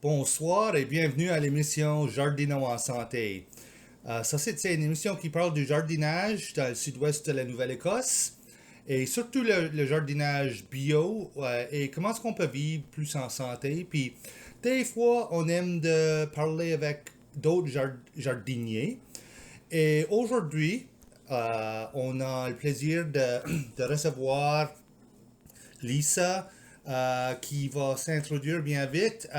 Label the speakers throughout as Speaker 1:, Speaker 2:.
Speaker 1: Bonsoir et bienvenue à l'émission Jardinons en santé. C'est une émission qui parle du jardinage dans le sud-ouest de la Nouvelle-Écosse et surtout le jardinage bio et comment est-ce qu'on peut vivre plus en santé. Puis des fois, on aime de parler avec d'autres jardiniers. Et aujourd'hui, on a le plaisir de recevoir Lisa, qui va s'introduire bien vite.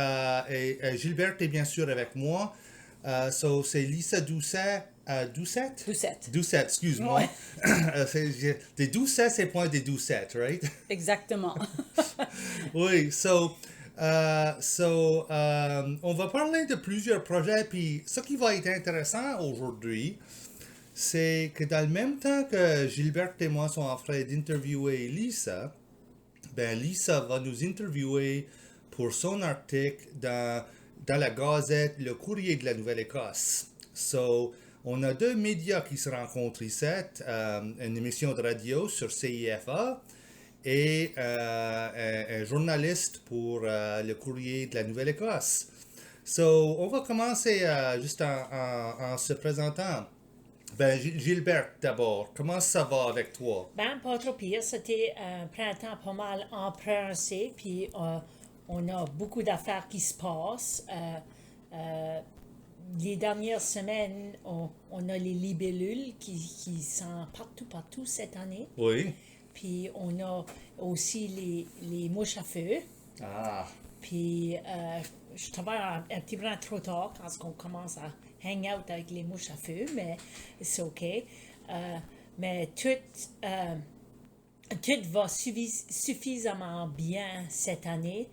Speaker 1: Gilberte est bien sûr avec moi. C'est Lisa Doucet. Doucette?
Speaker 2: Doucette.
Speaker 1: Doucette, excuse-moi.
Speaker 2: Ouais.
Speaker 1: Des Doucet, c'est point des Doucettes, right?
Speaker 2: Exactement.
Speaker 1: Oui, on va parler de plusieurs projets, puis ce qui va être intéressant aujourd'hui, c'est que dans le même temps que Gilberte et moi sont en train d'interviewer Lisa, ben Lisa va nous interviewer pour son article dans la Gazette Le Courrier de la Nouvelle-Écosse. On a deux médias qui se rencontrent ici, une émission de radio sur CIFA et un journaliste pour Le Courrier de la Nouvelle-Écosse. On va commencer juste en se présentant. Ben, Gilberte, d'abord, comment ça va avec toi?
Speaker 3: Ben, pas trop pire. C'était un printemps pas mal emprunté, puis on a beaucoup d'affaires qui se passent. Les dernières semaines, on a les libellules qui sont partout cette année.
Speaker 1: Oui.
Speaker 3: Puis on a aussi les mouches à feu.
Speaker 1: Ah.
Speaker 3: Puis je travaille un petit peu trop tard quand on commence à hang out avec les mouches à feu, mais c'est OK. Mais tout va suffisamment bien cette année.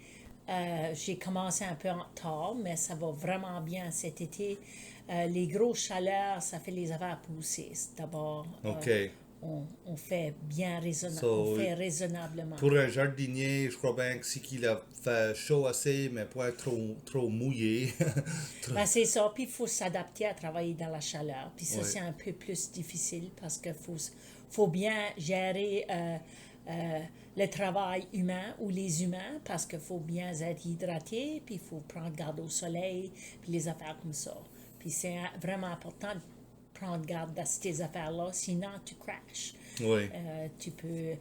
Speaker 3: J'ai commencé un peu en retard, mais ça va vraiment bien cet été. Les grosses chaleurs, ça fait les affaires pousser. D'abord,
Speaker 1: OK.
Speaker 3: On fait bien
Speaker 1: So,
Speaker 3: on fait raisonnablement.
Speaker 1: Pour un jardinier, je crois bien que c'est qu'il a fait chaud assez, mais pas trop mouillé.
Speaker 3: Ben, c'est ça. Puis il faut s'adapter à travailler dans la chaleur. Puis ça,
Speaker 1: Oui.
Speaker 3: c'est un peu plus difficile parce qu'il faut bien gérer le travail humain ou les humains parce qu'il faut bien être hydraté, puis il faut prendre garde au soleil, puis les affaires comme ça. Puis c'est vraiment important de prendre garde de ces affaires-là, sinon tu crashes.
Speaker 1: Oui.
Speaker 3: Tu peux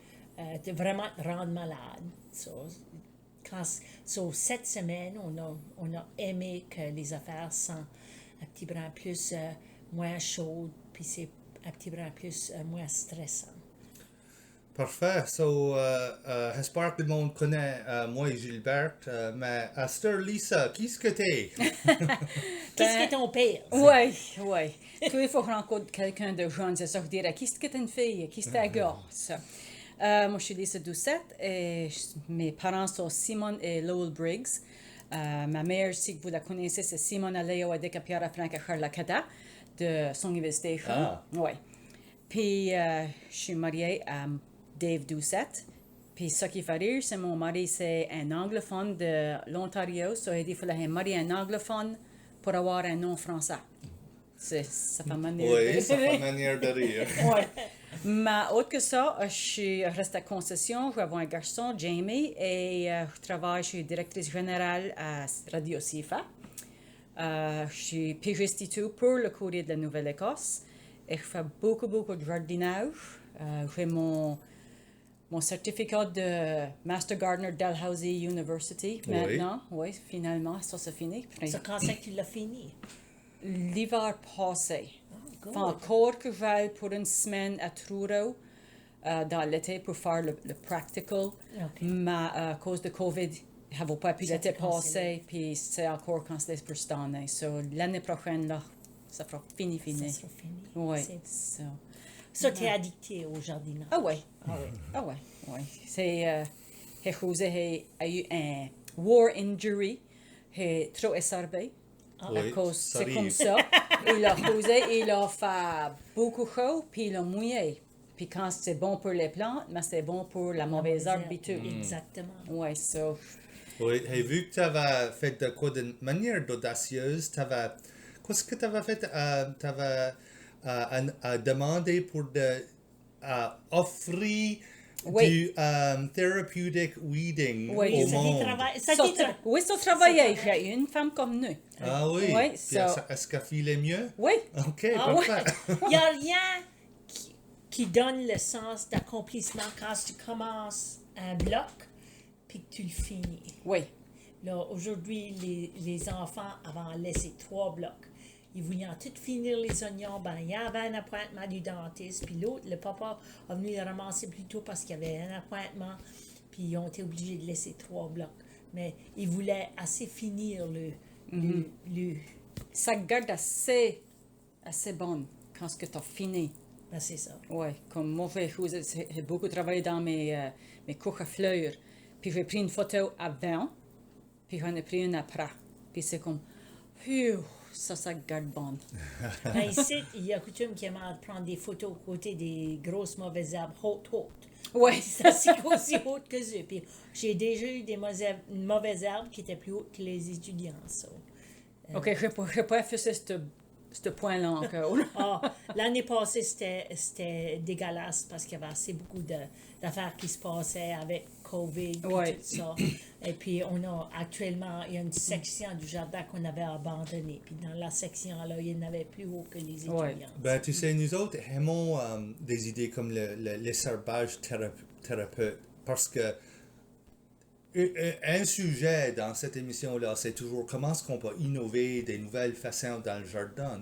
Speaker 3: vraiment te rendre malade. Cette semaine, on a aimé que les affaires sont un petit brin plus moins chaudes, puis c'est un petit brin plus moins stressant.
Speaker 1: Parfait. J'espère que le monde connaît moi et Gilberte, mais Esther, Lisa, qui est-ce que t'es?
Speaker 3: Qu'est-ce qui est ton père?
Speaker 2: Oui. Tous les fois qu'on rencontre quelqu'un de jeune, c'est ça que je dirais, qu'est-ce que t'es une fille, qu'est-ce que t'es un gosse? Moi, je suis Lisa Doucette et mes parents sont Simon et Lowell Briggs. Ma mère, si vous la connaissez, c'est Simona Leo Adekapiara Franca Charlacata de Songville Station.
Speaker 1: Ah.
Speaker 2: Oui. Puis, je suis mariée à Dave Doucette. Puis, ce qui fait rire, c'est mon mari, c'est un anglophone de l'Ontario. So, il dit qu'il faut marier un anglophone pour avoir un nom français. Ça fait manière
Speaker 1: Oui, ça fait manière de rire.
Speaker 2: Ouais. Mais autre que ça, je reste à concession. Je vais avoir un garçon, Jamie, et je travaille, je suis directrice générale à Radio CIFA. Je suis pigiste et tout pour le Courrier de la Nouvelle-Écosse. Et je fais beaucoup de jardinage. J'ai mon certificat de Master Gardener Dalhousie University maintenant. Oui, finalement, ça c'est fini.
Speaker 3: C'est quand c'est que tu l'as fini?
Speaker 2: L'hiver passé.
Speaker 3: Good.
Speaker 2: Fait encore que j'aille pour une semaine à Truro dans l'été pour faire le practical.
Speaker 3: Okay.
Speaker 2: Mais à cause de COVID, je n'avais pas pu
Speaker 3: Ça
Speaker 2: l'été
Speaker 3: s'est cancellé.
Speaker 2: passé, puis c'est encore cancellé pour cette année. So, l'année prochaine, là, ça sera fini.
Speaker 3: Ça sera fini.
Speaker 2: Oui.
Speaker 3: C'est-
Speaker 2: So.
Speaker 3: Ça, t'es addicté au jardinage.
Speaker 2: Ah oui. C'est quelque chose, j'ai eu un war injury, j'ai trop éservé. À
Speaker 1: Oui,
Speaker 2: cause,
Speaker 1: ça
Speaker 2: c'est
Speaker 1: arrive.
Speaker 2: comme ça. Il a posé, il a fait beaucoup chaud, puis il a mouillé. Puis quand c'est bon pour les plantes, mais c'est bon pour la mauvaise herbe et tout.
Speaker 3: Exactement.
Speaker 2: Ouais, so.
Speaker 1: Oui, et vu que tu avais fait de quoi d'une manière audacieuse, qu'est-ce que tu avais fait? Tu avais demandé pour offrir
Speaker 2: Oui.
Speaker 1: du therapeutic weeding
Speaker 2: Oui,
Speaker 1: au monde.
Speaker 2: Oui, ça travaillait. J'ai une femme comme nous.
Speaker 1: Ah oui.
Speaker 2: Oui,
Speaker 1: Puis
Speaker 2: so-
Speaker 1: est-ce qu'elle filait mieux?
Speaker 2: Oui.
Speaker 1: OK,
Speaker 3: Ah ouais.
Speaker 1: parfait.
Speaker 3: Il n'y a rien qui donne le sens d'accomplissement quand tu commences un bloc puis que tu le finis.
Speaker 2: Oui.
Speaker 3: Là, aujourd'hui, les enfants avaient laissé 3 blocs. Ils voulaient tout finir les oignons. Ben, il y avait un appointement du dentiste. Puis l'autre, le papa a venu le ramasser plus tôt parce qu'il y avait un appointement. Puis ils ont été obligés de laisser 3 blocs. Mais ils voulaient assez finir le
Speaker 2: Ça garde assez bonne quand tu as fini.
Speaker 3: ben, c'est ça.
Speaker 2: Oui, comme moi, j'ai beaucoup travaillé dans mes cours à fleurs. Puis j'ai pris une photo avant, puis j'en ai pris une après. Puis c'est comme, phew, ça garde bonne.
Speaker 3: Ben, ici, il y a coutume qui aime prendre des photos aux côtés des grosses mauvaises herbes hautes.
Speaker 2: Oui.
Speaker 3: C'est aussi haute que eux. Puis j'ai déjà eu des mauvaises herbes qui étaient plus hautes que les étudiants. So.
Speaker 2: OK, je n'ai pas fait ce point-là encore.
Speaker 3: Ah, l'année passée, c'était dégueulasse parce qu'il y avait assez beaucoup d'affaires qui se passaient avec COVID et
Speaker 2: Ouais.
Speaker 3: tout ça. Et puis, actuellement, il y a une section du jardin qu'on avait abandonnée. Puis dans la section-là, il n'y en avait plus haut que les étudiants.
Speaker 2: Ouais.
Speaker 1: Ben, tu sais, nous autres aimons des idées comme le servage thérapeute parce que un sujet dans cette émission-là, c'est toujours comment est-ce qu'on peut innover des nouvelles façons dans le jardin.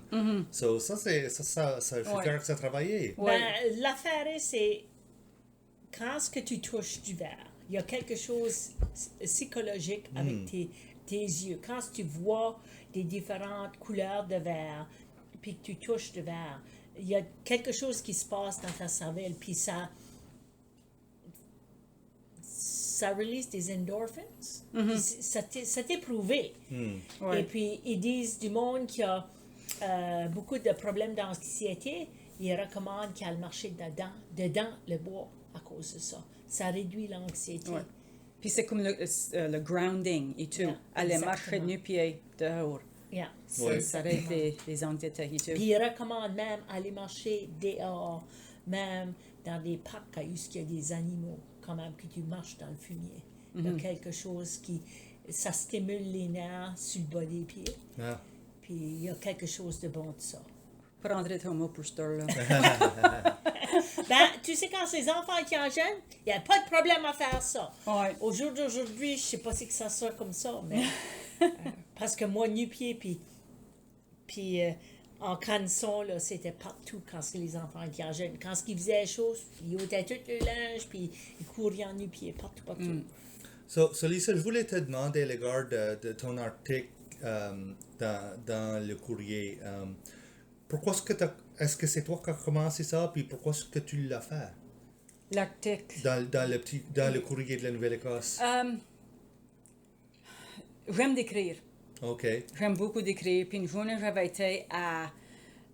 Speaker 1: So, ça, je suis
Speaker 2: Ouais.
Speaker 1: fier que ça a travaillé.
Speaker 2: Ouais.
Speaker 3: Ben, l'affaire, c'est quand est-ce que tu touches du verre, il y a quelque chose psychologique avec tes yeux. Quand tu vois des différentes couleurs de verre, puis que tu touches du verre, il y a quelque chose qui se passe dans ta cervelle, puis ça release des endorphins. Puis ça t'est prouvé.
Speaker 2: Ouais.
Speaker 3: Et puis, ils disent du monde qui a beaucoup de problèmes d'anxiété, ils recommandent qu'elle marche dedans le bois à cause de ça. Ça réduit l'anxiété.
Speaker 2: Ouais. Puis c'est comme le grounding et tout.
Speaker 3: Yeah,
Speaker 2: aller
Speaker 3: exactement.
Speaker 2: marcher nu pied dehors.
Speaker 3: Yeah.
Speaker 1: Ouais.
Speaker 2: Ça règle les anxiétés et tout.
Speaker 3: Puis ils recommandent même aller marcher dehors, même dans des parcs où il y a des animaux, quand même, que tu marches dans le fumier. Il y a quelque chose ça stimule les nerfs sur le bas des pieds.
Speaker 1: Ah.
Speaker 3: Puis il y a quelque chose de bon de ça.
Speaker 2: Prendrais ton mot pour ce là.
Speaker 3: Ben, tu sais, quand ces enfants étaient jeunes, il n'y a pas de problème à faire ça.
Speaker 2: Ouais.
Speaker 3: Au jour d'aujourd'hui, je ne sais pas si que ça sera comme ça, mais parce que moi, nu-pied, puis en canson, là, c'était partout quand les enfants étaient jeunes. Quand ils faisaient chaud, ils ôtaient tout le linge, puis ils couraient en nu-pied, partout.
Speaker 1: So, Lisa, je voulais te demander, à l'égard de ton article dans le courrier, pourquoi est-ce que c'est toi qui as commencé ça, puis pourquoi est-ce que tu l'as fait
Speaker 2: L'article.
Speaker 1: dans le courrier de la Nouvelle-Écosse?
Speaker 2: J'aime d'écrire.
Speaker 1: OK.
Speaker 2: J'aime beaucoup d'écrire. Puis une journée, j'avais été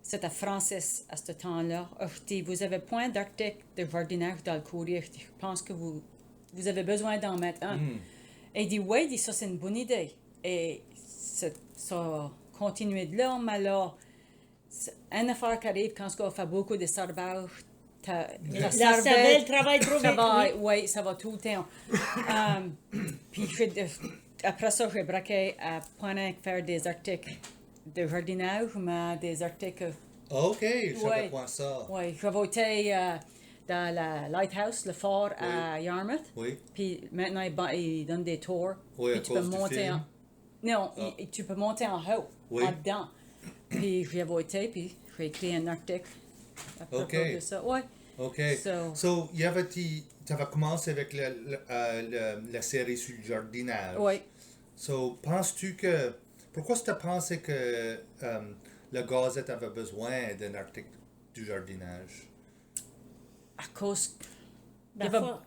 Speaker 2: c'était à Francis à ce temps-là. Je dis, vous avez point d'article de jardinage dans le courrier. Je dis, je pense que vous avez besoin d'en mettre un. Et il dit, oui, il dit, ça c'est une bonne idée. Et ça a continué de là, mais là, une affaire qui arrive quand on fait beaucoup de servage,
Speaker 3: La cervelle travaille trop vite.
Speaker 2: Oui, ça va tout le temps. Puis après ça, j'ai braqué à point faire des articles de jardinage, mais des articles.
Speaker 1: OK, je savais
Speaker 2: Ouais.
Speaker 1: pas ça.
Speaker 2: Oui, j'ai voté dans la Lighthouse, le fort à Yarmouth.
Speaker 1: Oui.
Speaker 2: Puis maintenant, ils donnent des tours.
Speaker 1: Oui,
Speaker 2: Puis
Speaker 1: à
Speaker 2: tu
Speaker 1: cause
Speaker 2: peux
Speaker 1: du
Speaker 2: monter
Speaker 1: film.
Speaker 2: Non, tu peux monter en haut,
Speaker 1: Oui.
Speaker 2: en dedans. Puis j'ai voté, puis j'ai écrit un article à propos
Speaker 1: OK.
Speaker 2: de ça. Ouais.
Speaker 1: OK.
Speaker 2: So-
Speaker 1: Tu avais commencé avec la série sur le jardinage.
Speaker 2: Oui.
Speaker 1: So, penses-tu que... Pourquoi tu as pensé que la Gazette avait besoin d'un article du jardinage?
Speaker 2: À cause.
Speaker 3: Ben,
Speaker 2: Il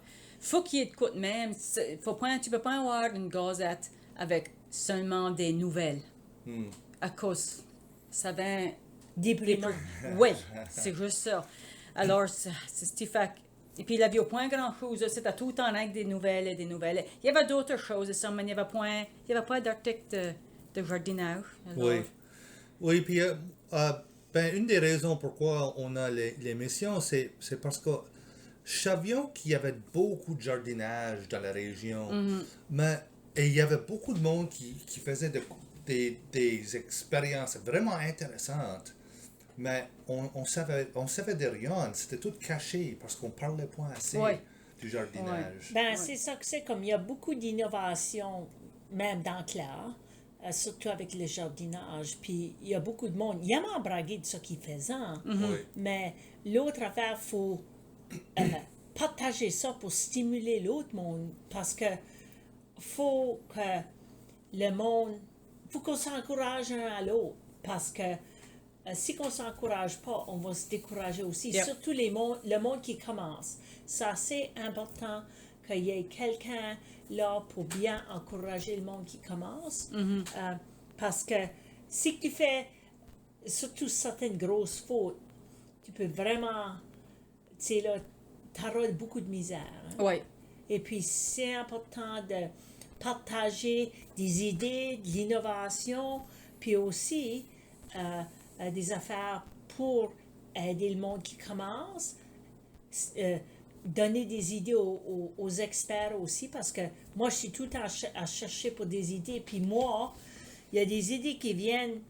Speaker 2: faut qu'il y ait de quoi de même. Tu peux pas avoir une gazette avec seulement des nouvelles. À cause. Ça vient.
Speaker 3: déprimant.
Speaker 2: Oui, c'est juste ça. Alors, c'est ce qui fait. Et puis, il avait point grand-chose. C'était tout le temps avec des nouvelles et des nouvelles. Il y avait d'autres choses, ça, mais il n'y avait pas d'article de jardinage. Alors,
Speaker 1: Oui. Oui, puis ben, une des raisons pourquoi on a l'émission, c'est parce que savions qu'il y avait beaucoup de jardinage dans la région, et il y avait beaucoup de monde qui faisait des expériences vraiment intéressantes, mais on savait de rien, c'était tout caché parce qu'on parlait pas assez
Speaker 2: Ouais.
Speaker 1: du jardinage.
Speaker 3: Ben, c'est ça que c'est comme il y a beaucoup d'innovations, même dans Claire, surtout avec le jardinage. Puis il y a beaucoup de monde. Il y a à braguer de ce qu'ils faisaient,
Speaker 1: Oui.
Speaker 3: mais l'autre affaire, il faut partager ça pour stimuler l'autre monde parce que faut que le monde, faut qu'on s'encourage un à l'autre parce que si on ne s'encourage pas, on va se décourager aussi.
Speaker 2: Yep.
Speaker 3: Surtout le monde qui commence. Ça, c'est important qu'il y ait quelqu'un là pour bien encourager le monde qui commence. Parce que si tu fais surtout certaines grosses fautes, tu peux vraiment, tu sais, là, t'auras beaucoup de misère. Hein?
Speaker 2: Oui.
Speaker 3: Et puis, c'est important de partager des idées, de l'innovation, puis aussi des affaires pour aider le monde qui commence, donner des idées aux experts aussi, parce que moi, je suis tout le temps à chercher pour des idées. Puis moi, il y a des idées qui viennent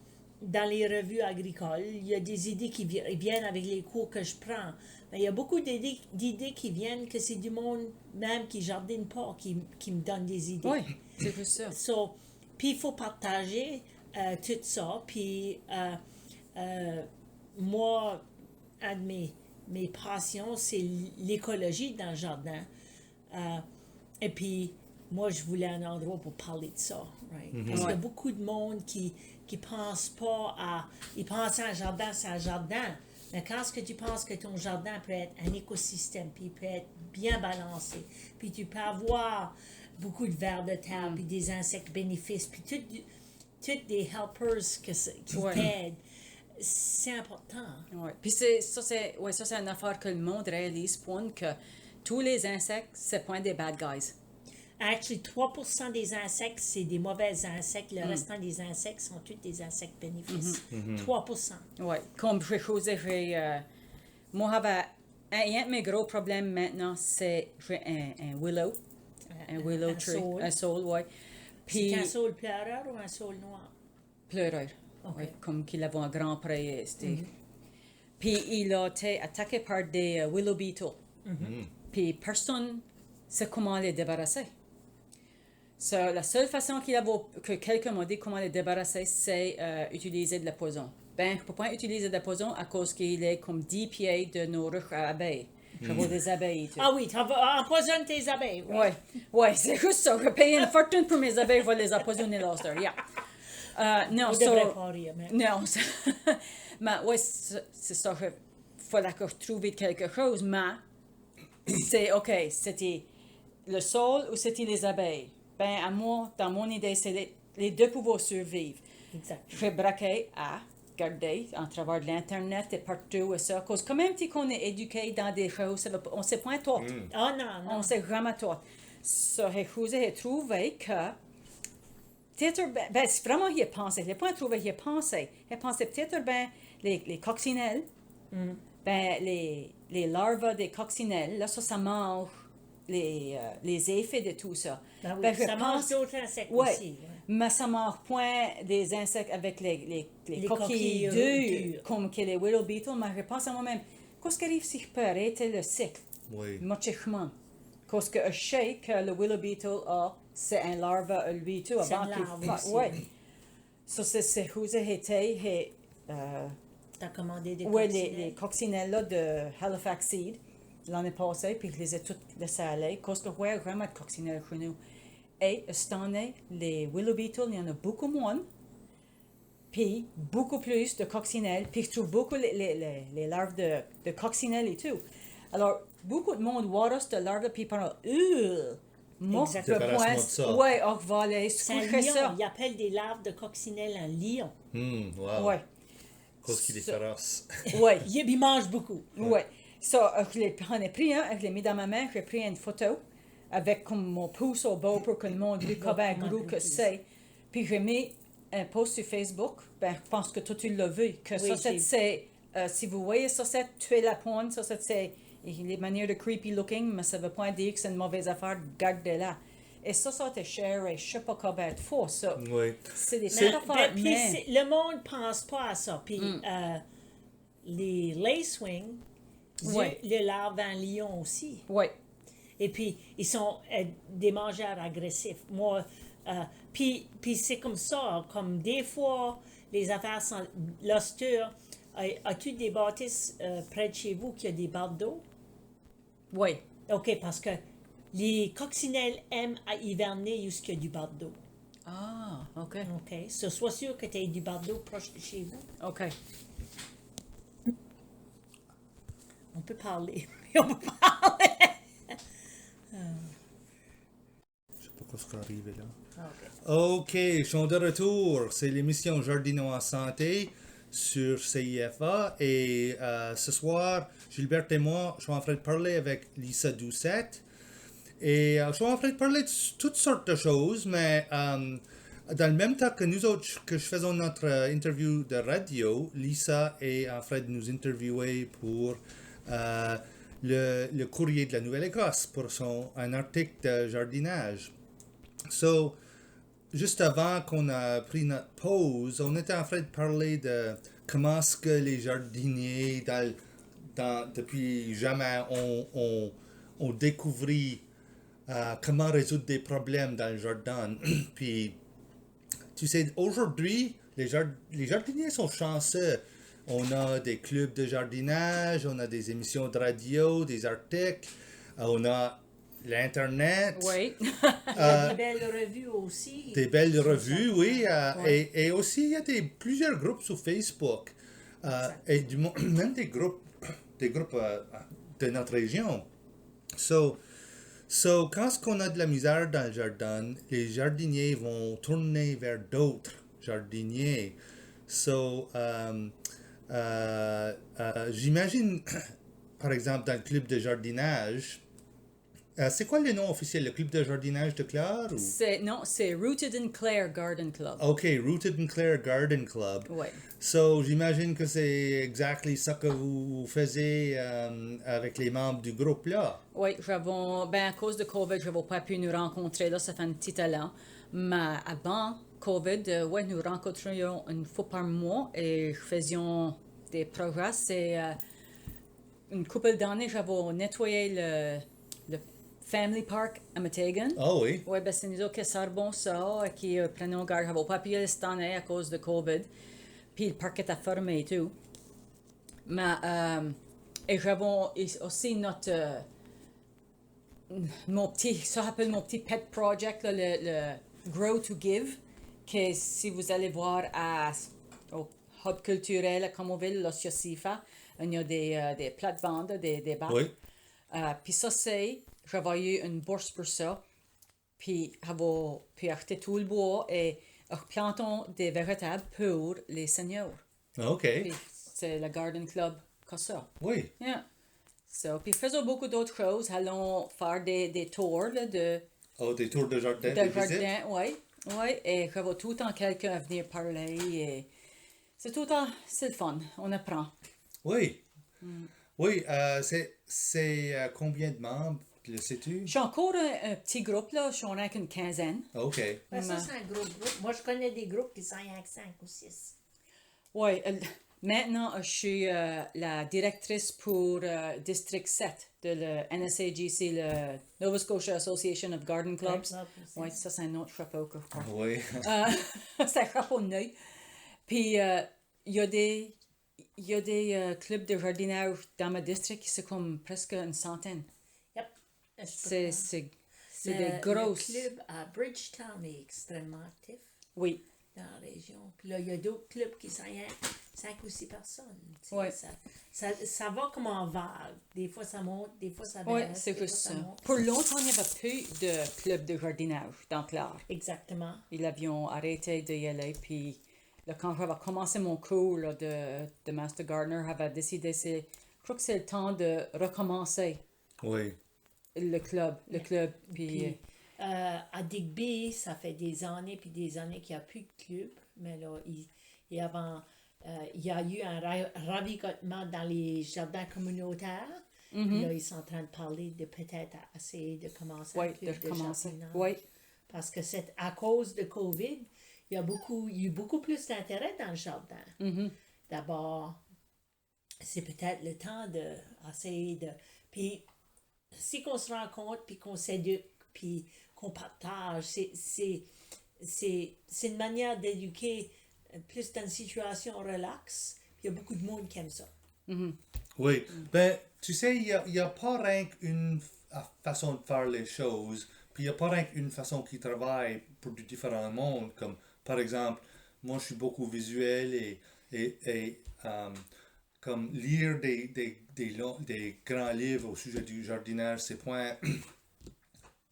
Speaker 3: dans les revues agricoles, il y a des idées qui viennent avec les cours que je prends. Mais il y a beaucoup d'idées qui viennent que c'est du monde même qui jardine pas, qui me donne des idées.
Speaker 2: Oui, c'est juste ça.
Speaker 3: So, puis il faut partager tout ça. Puis moi, un de mes passions, c'est l'écologie dans le jardin. Et puis, moi, je voulais un endroit pour parler de ça. Right? Parce qu'il y a beaucoup de monde qui pense pas à... Ils pensent à un jardin, c'est un jardin. Mais quand est-ce que tu penses que ton jardin peut être un écosystème, puis il peut être bien balancé, puis tu peux avoir beaucoup de vers de terre, puis des insectes bénéfices, puis toutes des helpers qui
Speaker 2: Ouais.
Speaker 3: t'aident, c'est important.
Speaker 2: Ouais. Puis ça, c'est une affaire que le monde réalise, point que tous les insectes, c'est point des bad guys.
Speaker 3: Actually, 3% des insectes, c'est des mauvais insectes. Le restant des insectes sont tous des insectes bénéfices. 3%.
Speaker 2: Oui, comme moi, un de mes gros problèmes maintenant, c'est j'ai un willow. Un willow
Speaker 3: un
Speaker 2: tree.
Speaker 3: saule.
Speaker 2: Un saule, oui. Puis,
Speaker 3: C'est un saule pleureur ou un saule noir?
Speaker 2: pleureur.
Speaker 3: Ok.
Speaker 2: Oui, comme qu'il avait un grand pré. Puis il a été attaqué par des willow beetles. Puis personne ne sait comment les débarrasser. So, la seule façon que quelqu'un m'a dit comment les débarrasser, c'est utiliser de la poison. Ben, je ne peux pas utiliser de la poison à cause qu'il est comme 10 pieds de nos ruches à abeilles. Je vois des abeilles.
Speaker 3: Ah oui, tu empoisonnes tes abeilles. Oui.
Speaker 2: Ouais, c'est juste ça. Je paye une fortune pour mes abeilles, je vais les empoisonner l'autre. Yeah. Non,
Speaker 3: On
Speaker 2: so,
Speaker 3: devrait pas rire, mais...
Speaker 2: non, mais ouais, c'est ça. Il fallait que je trouve quelque chose, mais c'est OK, c'était le sol ou c'était les abeilles. Ben, à moi, dans mon idée, c'est les deux pouvoir survivre.
Speaker 3: Exactement.
Speaker 2: Je braquais à regarder en travers de l'Internet et partout et ça. Cause quand même, qu'on est éduqué dans des choses, on ne sait pas tout.
Speaker 3: Ah non,
Speaker 2: On
Speaker 3: non.
Speaker 2: ne sait vraiment tout. Ça, j'ai trouvé que peut-être, ben, c'est vraiment il a pensé. Il n'a pas trouvé, il a pensé. Il a pensé peut-être, ben, les coccinelles, ben, les larves des coccinelles, là, ça mange les effets de tout ça.
Speaker 3: Ben oui,
Speaker 2: Ben, je
Speaker 3: ça mange
Speaker 2: pense-
Speaker 3: d'autres insectes
Speaker 2: Ouais,
Speaker 3: aussi. Ouais.
Speaker 2: mais ça mange point des insectes avec les coquilles
Speaker 3: coquilles
Speaker 2: dures,
Speaker 3: dures.
Speaker 2: comme que les willow beetles, mais je pense à moi-même, qu'est-ce qui arrive si je peux arrêter le cycle?
Speaker 1: Oui.
Speaker 2: Moitié-chemin. Parce que je sais que le willow beetle c'est un larve à lui tout
Speaker 3: C'est
Speaker 2: avant
Speaker 3: une
Speaker 2: qu'il
Speaker 3: larve
Speaker 2: fasse.
Speaker 3: aussi,
Speaker 2: Ouais.
Speaker 3: oui.
Speaker 2: Ça, c'est où j'ai été.
Speaker 3: T'as commandé des
Speaker 2: Oui,
Speaker 3: coccinelles.
Speaker 2: les coccinelles là, de Halifax Seed l'année passée, puis je les ai toutes laissées aller. Parce que ouais, vraiment de coccinelles chez nous. Et cette année, les willow beetles, il y en a beaucoup moins. Puis beaucoup plus de coccinelles. Puis je trouve beaucoup les larves de coccinelles et tout. Alors, beaucoup de monde voit cette larve, puis pendant moi, je
Speaker 3: Exactement.
Speaker 1: Débarrasse-moi de ça.
Speaker 2: ouais, on va aller se
Speaker 3: C'est un
Speaker 2: coucher
Speaker 3: lion.
Speaker 2: ça.
Speaker 3: Ils appellent des larves de coccinelle un lion.
Speaker 1: Wow.
Speaker 2: Ouais,
Speaker 1: Cause qu'il est féroce.
Speaker 2: ouais.
Speaker 3: Ils mangent beaucoup.
Speaker 2: Ouais. Ça, j'en ai pris un, je l'ai mis dans ma main, j'ai pris une photo avec comme mon pouce au bas pour que le monde voit combien gros que c'est. Puis j'ai mis un post sur Facebook, ben je pense que toi tu l'as vu, que
Speaker 3: Oui,
Speaker 2: ça c'est, si vous voyez ça c'est tuer la pointe, ça c'est Et les manières de creepy looking, mais ça veut pas dire que c'est une mauvaise affaire, garde-la. Et ça était cher et je sais pas comment être faux, ça.
Speaker 1: Oui.
Speaker 2: C'est des
Speaker 1: C'est-
Speaker 2: petites affaires,
Speaker 3: Puis
Speaker 2: mais...
Speaker 3: le monde pense pas à ça. Puis les lace wings,
Speaker 2: Ouais.
Speaker 3: le lavent en lion aussi.
Speaker 2: Ouais.
Speaker 3: Et puis, ils sont des mangeurs agressifs. Moi, puis c'est comme ça. Comme des fois, les affaires sont l'osteur. As-tu des bâtisses près de chez vous qui a des barres d'eau?
Speaker 2: Ouais.
Speaker 3: OK, parce que les coccinelles aiment à hiverner jusqu'à du barre d'eau.
Speaker 2: Ah, OK.
Speaker 3: OK? So, sois sûr que tu aies du barre d'eau proche de chez vous.
Speaker 2: OK.
Speaker 3: On peut parler. On peut parler.
Speaker 1: Je sais pas ce qui arrive là.
Speaker 3: OK.
Speaker 1: Ok, je suis de retour. C'est l'émission Jardino en santé sur CIFA. Et ce soir, Gilbert et moi, je suis en train de parler avec Lisa Doucette. Et je suis en train de parler de toutes sortes de choses, mais dans le même temps que nous autres, que je faisais notre interview de radio, Lisa est en train de nous interviewer pour le courrier de la Nouvelle-Écosse, pour un article de jardinage. So, juste avant qu'on a pris notre pause, on était en train de parler de comment est-ce que les jardiniers, depuis jamais, ont découvert comment résoudre des problèmes dans le jardin. Puis, tu sais, aujourd'hui, les jardiniers sont chanceux. On a des clubs de jardinage, on a des émissions de radio, des articles, on a l'Internet.
Speaker 2: Oui.
Speaker 3: Il y a des belles revues aussi.
Speaker 1: Des belles revues, oui.
Speaker 3: Ouais.
Speaker 1: Et aussi, il y a plusieurs groupes sur Facebook. Et même des groupes de notre région. So, quand on a de la misère dans le jardin, les jardiniers vont tourner vers d'autres jardiniers. So, j'imagine, par exemple, dans le club de jardinage, c'est quoi le nom officiel? Le club de jardinage de Clare? Ou?
Speaker 2: C'est Rooted in Clare Garden Club.
Speaker 1: OK, Rooted in Clare Garden Club.
Speaker 2: Ouais.
Speaker 1: So, j'imagine que c'est exactement ça que vous faisiez avec les membres du groupe là.
Speaker 2: Oui, à cause de COVID, je n'avais pas pu nous rencontrer, là, ça fait un petit talent. Mais avant COVID, ouais, nous rencontrions une fois par mois et faisions des progrès. C'est une couple d'années, j'avais nettoyé le Family Park à Metegan.
Speaker 1: Oh oui.
Speaker 2: Oui, ben c'est nous autres qui sarbons ça, qui prenons garde. J'avais pas pu cette année à cause de COVID. Puis le parc était fermé et tout. Mais, et j'avais aussi notre... ça s'appelle mon petit pet project, là, le Grow to Give, que si vous allez voir au hub culturel à Comoville, Los Yosifa, il y a des plates-bandes, des bacs.
Speaker 1: Oui.
Speaker 2: Puis ça, j'avais eu une bourse pour ça. Puis j'avais acheté tout le bois et plantons des véritables pour les seniors.
Speaker 1: OK.
Speaker 2: Puis c'est le Garden Club comme ça.
Speaker 1: Oui.
Speaker 2: Yeah. So, puis faisons beaucoup d'autres choses. Allons faire des tours là, de
Speaker 1: Des tours de jardin,
Speaker 2: de
Speaker 1: des visites?
Speaker 2: jardin. Oui, oui. Et j'avais tout le temps quelqu'un à venir parler. Et c'est tout le temps, c'est le fun. On apprend.
Speaker 1: Oui. Oui, c'est combien de membres, le sais-tu?
Speaker 2: J'ai encore un petit groupe, là. Je suis avec une quinzaine.
Speaker 1: OK.
Speaker 3: Ben, ça, c'est un gros groupe. Moi, je connais des groupes qui sont avec 5 ou 6.
Speaker 2: Oui, maintenant, je suis la directrice pour District 7 de le NSAGC, le Nova Scotia Association of Garden Clubs. Oui, ça, c'est un autre chapeau que je porte.
Speaker 1: Oui.
Speaker 2: C'est un chapeau de neuil. Puis, il y a des clubs de jardinage dans ma district qui sont comme presque une centaine.
Speaker 3: Yep.
Speaker 2: C'est des grosses.
Speaker 3: Le club à Bridgetown est extrêmement actif
Speaker 2: Oui.
Speaker 3: dans la région. Puis là, il y a d'autres clubs qui sont 5 ou 6 personnes. Tu sais,
Speaker 2: Ouais.
Speaker 3: ça va comme en vague. Des fois, ça monte, des fois, ça baisse.
Speaker 2: Oui, c'est
Speaker 3: des
Speaker 2: juste
Speaker 3: fois,
Speaker 2: ça.
Speaker 3: monte.
Speaker 2: Pour longtemps, il n'y avait plus de club de jardinage dans Clare.
Speaker 3: Exactement.
Speaker 2: Ils avaient arrêté d'y aller. Puis là, quand j'avais commencé mon cours là, de Master Gardener, j'avais décidé, je crois que c'est le temps de recommencer
Speaker 1: Oui.
Speaker 2: le club.
Speaker 3: Puis, à Digby, ça fait des années puis des années qu'il n'y a plus de club. Mais là, il y a eu un ravigotement dans les jardins communautaires. Puis là, ils sont en train de parler de peut-être essayer de commencer
Speaker 2: Oui,
Speaker 3: plus
Speaker 2: de
Speaker 3: de
Speaker 2: commencer.
Speaker 3: jardinage.
Speaker 2: Oui.
Speaker 3: Parce que c'est à cause de COVID, il y a eu beaucoup plus d'intérêt dans le jardin. D'abord, c'est peut-être le temps d'essayer de... Puis, si on se rend compte, puis qu'on s'éduque, puis qu'on partage, c'est une manière d'éduquer plus dans une situation relaxe. Puis il y a beaucoup de monde qui aime ça.
Speaker 1: Oui, ben, tu sais, il y a pas rien qu'une façon de faire les choses, puis il n'y a pas rien qu'une façon qui travaille pour de différents mondes, comme par exemple, moi je suis beaucoup visuel et comme lire des grands livres au sujet du jardinage, c'est pas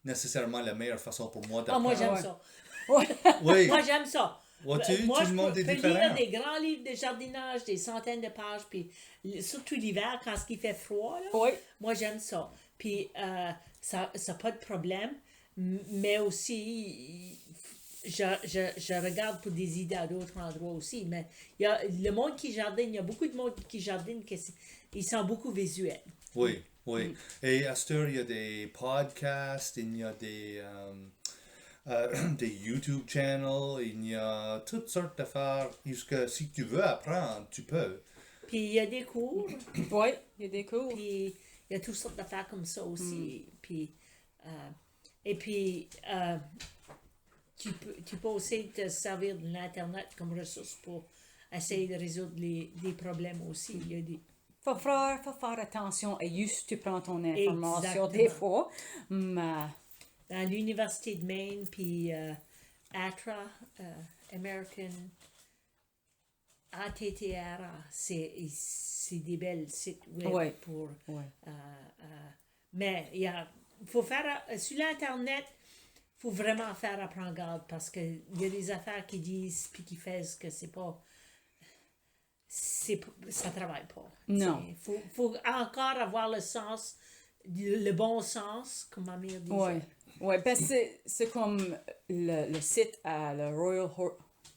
Speaker 1: nécessairement la meilleure façon pour moi
Speaker 3: Ah, moi,
Speaker 1: d'apprendre.
Speaker 3: j'aime ça.
Speaker 1: Oui,
Speaker 3: Moi, j'aime ça.
Speaker 1: vois-tu,
Speaker 3: Moi,
Speaker 1: tout
Speaker 3: je
Speaker 1: le monde
Speaker 3: peux
Speaker 1: est
Speaker 3: lire
Speaker 1: différent.
Speaker 3: des grands livres de jardinage, des centaines de pages, puis surtout l'hiver, quand il fait froid, là,
Speaker 2: Oui.
Speaker 3: moi, j'aime ça. Puis, ça n'a pas de problème, mais aussi, je regarde pour des idées à d'autres endroits aussi. Mais il y a le monde qui jardine, il y a beaucoup de monde qui jardine, ils sont beaucoup visuels.
Speaker 1: Oui, oui. Et à cette heure, il y a des podcasts, il y a des YouTube channels, il y a toutes sortes d'affaires. Jusque si tu veux apprendre, tu peux.
Speaker 3: Puis, il y a des cours.
Speaker 2: Oui, il y a des cours.
Speaker 3: Puis il y a toutes sortes d'affaires comme ça aussi. Puis, et puis, tu peux aussi te servir de l'Internet comme ressource pour essayer de résoudre les problèmes aussi. Il y a des...
Speaker 2: Faut faire attention à juste tu prends ton information
Speaker 3: Exactement.
Speaker 2: des fois. Mais
Speaker 3: Dans l'Université de Maine, puis ATRA, American ATTRA, c'est des belles sites web
Speaker 2: Ouais.
Speaker 3: pour...
Speaker 2: ouais.
Speaker 3: Mais faut faire sur l'internet, faut vraiment faire à prendre garde parce que il y a des affaires qui disent puis qui font que ça travaille pas.
Speaker 2: Non.
Speaker 3: Faut encore avoir le sens, le bon sens, comme ma mère disait.
Speaker 2: Ouais. Ouais, ben c'est comme le site à la Royal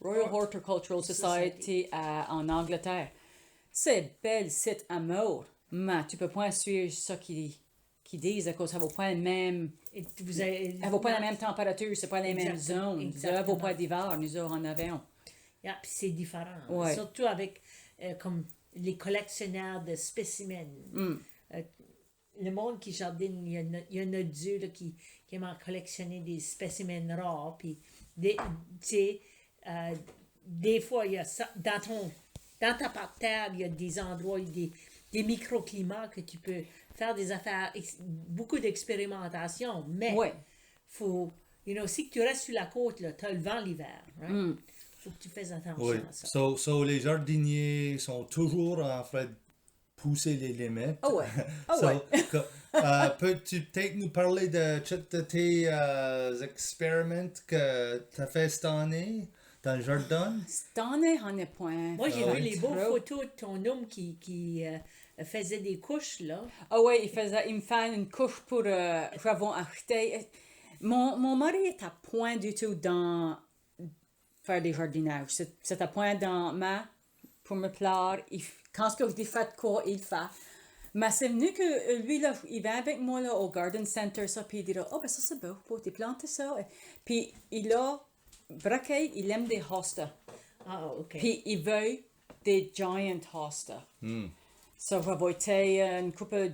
Speaker 2: Horticultural Society en Angleterre. C'est bel site à mort, mais tu peux pas suivre ce qu'ils disent à cause ça vaut pas le même.
Speaker 3: Et
Speaker 2: Elle vaut pas la même température, c'est pas les mêmes
Speaker 3: Exactement,
Speaker 2: zones. Ça
Speaker 3: exactement.
Speaker 2: vaut pas d'hiver, nous autres en avion.
Speaker 3: Yeah, puis c'est différent.
Speaker 2: Ouais.
Speaker 3: Surtout avec comme les collectionneurs de spécimens. Le monde qui jardine, il y a notre Dieu là, qui aime collectionner des spécimens rares. Puis, tu sais, des fois, il y a ça, dans ta parterre, il y a des endroits, des microclimats que tu peux faire des affaires, beaucoup d'expérimentation. Mais,
Speaker 2: Ouais.
Speaker 3: faut, si tu restes sur la côte, tu as le vent l'hiver. Right? Faut que tu fasses attention
Speaker 1: Oui.
Speaker 3: à ça.
Speaker 1: So, les jardiniers sont toujours en train de pousser les limites.
Speaker 2: Ah ouais. Ah
Speaker 1: So,
Speaker 2: ouais.
Speaker 1: peux-tu peut-être nous parler de tes expériments que tu as fait cette année dans le jardin?
Speaker 2: Cette année, on est point.
Speaker 3: Moi, j'ai
Speaker 1: Ah
Speaker 3: vu
Speaker 1: oui.
Speaker 3: les beaux
Speaker 2: Trop.
Speaker 3: photos de ton homme qui faisait des couches, là.
Speaker 2: Ah ouais, il me fait une couche pour j'avais acheté. Mon mari est à point du tout dans faire des jardinages. C'est à point dans pour me plaire. Quand il fait quoi, il fait. Mais c'est venu que lui, là, il va avec moi là, au Garden Center, ça, puis il dit, oh, ben ça c'est beau, tu plantes ça. Puis il a braqué, il aime des hostas.
Speaker 3: Ah, OK.
Speaker 2: Puis il veut des giant hostas. So, j'avais été une couple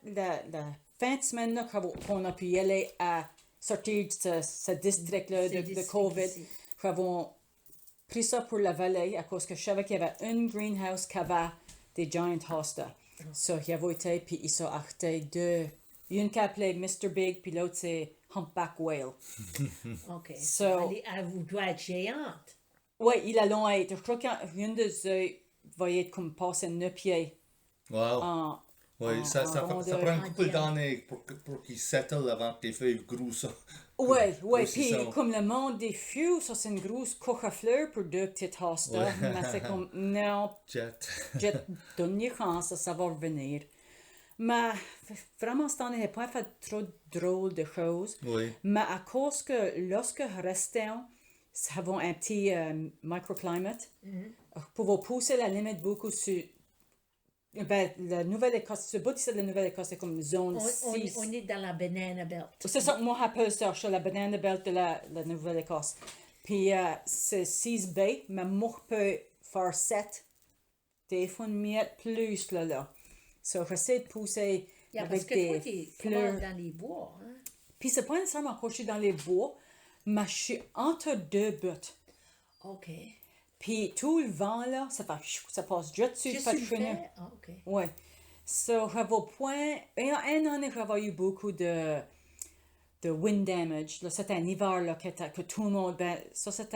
Speaker 2: de fin de semaine là, qu'on a pu y aller à sortir de ce district-là
Speaker 3: Ce
Speaker 2: de
Speaker 3: district
Speaker 2: COVID.
Speaker 3: ici.
Speaker 2: J'avais pris ça pour la vallée à cause que je savais qu'il y avait une greenhouse qui avait des giant hostas. So, j'avais été, puis ils ont acheté deux. Une qui appelée Mr. Big, puis l'autre c'est Humpback Whale.
Speaker 3: OK.
Speaker 2: So-
Speaker 3: Elle vous doit être géante.
Speaker 2: Oui, il a long été. Je crois qu'une de eux va être comme passer 9 pieds.
Speaker 1: Wow. Oui, ça prend un couple
Speaker 3: entière.
Speaker 1: d'années pour qu'ils settle avant que tes feuilles grosses.
Speaker 2: Oui,
Speaker 1: Grossissent.
Speaker 2: puis comme le monde des fûts, ça c'est une grosse coque à fleurs pour deux petites hostas.
Speaker 1: Ouais.
Speaker 2: Mais c'est comme, non,
Speaker 1: Jet.
Speaker 2: je te donne une chance, ça va revenir. Mais vraiment, cette année, je n'ai pas fait trop drôle de choses.
Speaker 1: Oui.
Speaker 2: Mais à cause que lorsque restons, nous avons un petit microclimate, pour vous pousser la limite beaucoup sur Ben, la Nouvelle-Écosse, ce bout de la Nouvelle-Écosse, c'est comme zone 6.
Speaker 3: On est dans la banana belt.
Speaker 2: C'est ça que moi j'appelle ça, je suis la banana belt de la Nouvelle-Écosse. Puis c'est 6 baies, mais moi je peux faire 7. Des fois, mettre plus là. So, j'essaie de pousser
Speaker 3: Parce
Speaker 2: avec
Speaker 3: que toi, t'es
Speaker 2: des fleurs.
Speaker 3: dans les bois. Hein?
Speaker 2: Puis c'est pas nécessairement que je suis dans les bois, mais je suis entre deux bouts.
Speaker 3: OK.
Speaker 2: Puis tout le vent là, ça passe juste dessus,
Speaker 3: Juste
Speaker 2: pas de
Speaker 3: sur le
Speaker 2: chenille.
Speaker 3: fait? Ah, OK.
Speaker 2: Ouais. So, j'avais au point. Et en une année, j'avais eu beaucoup de wind damage. Là, c'était un hiver là, que tout le monde. Ben, ça, cette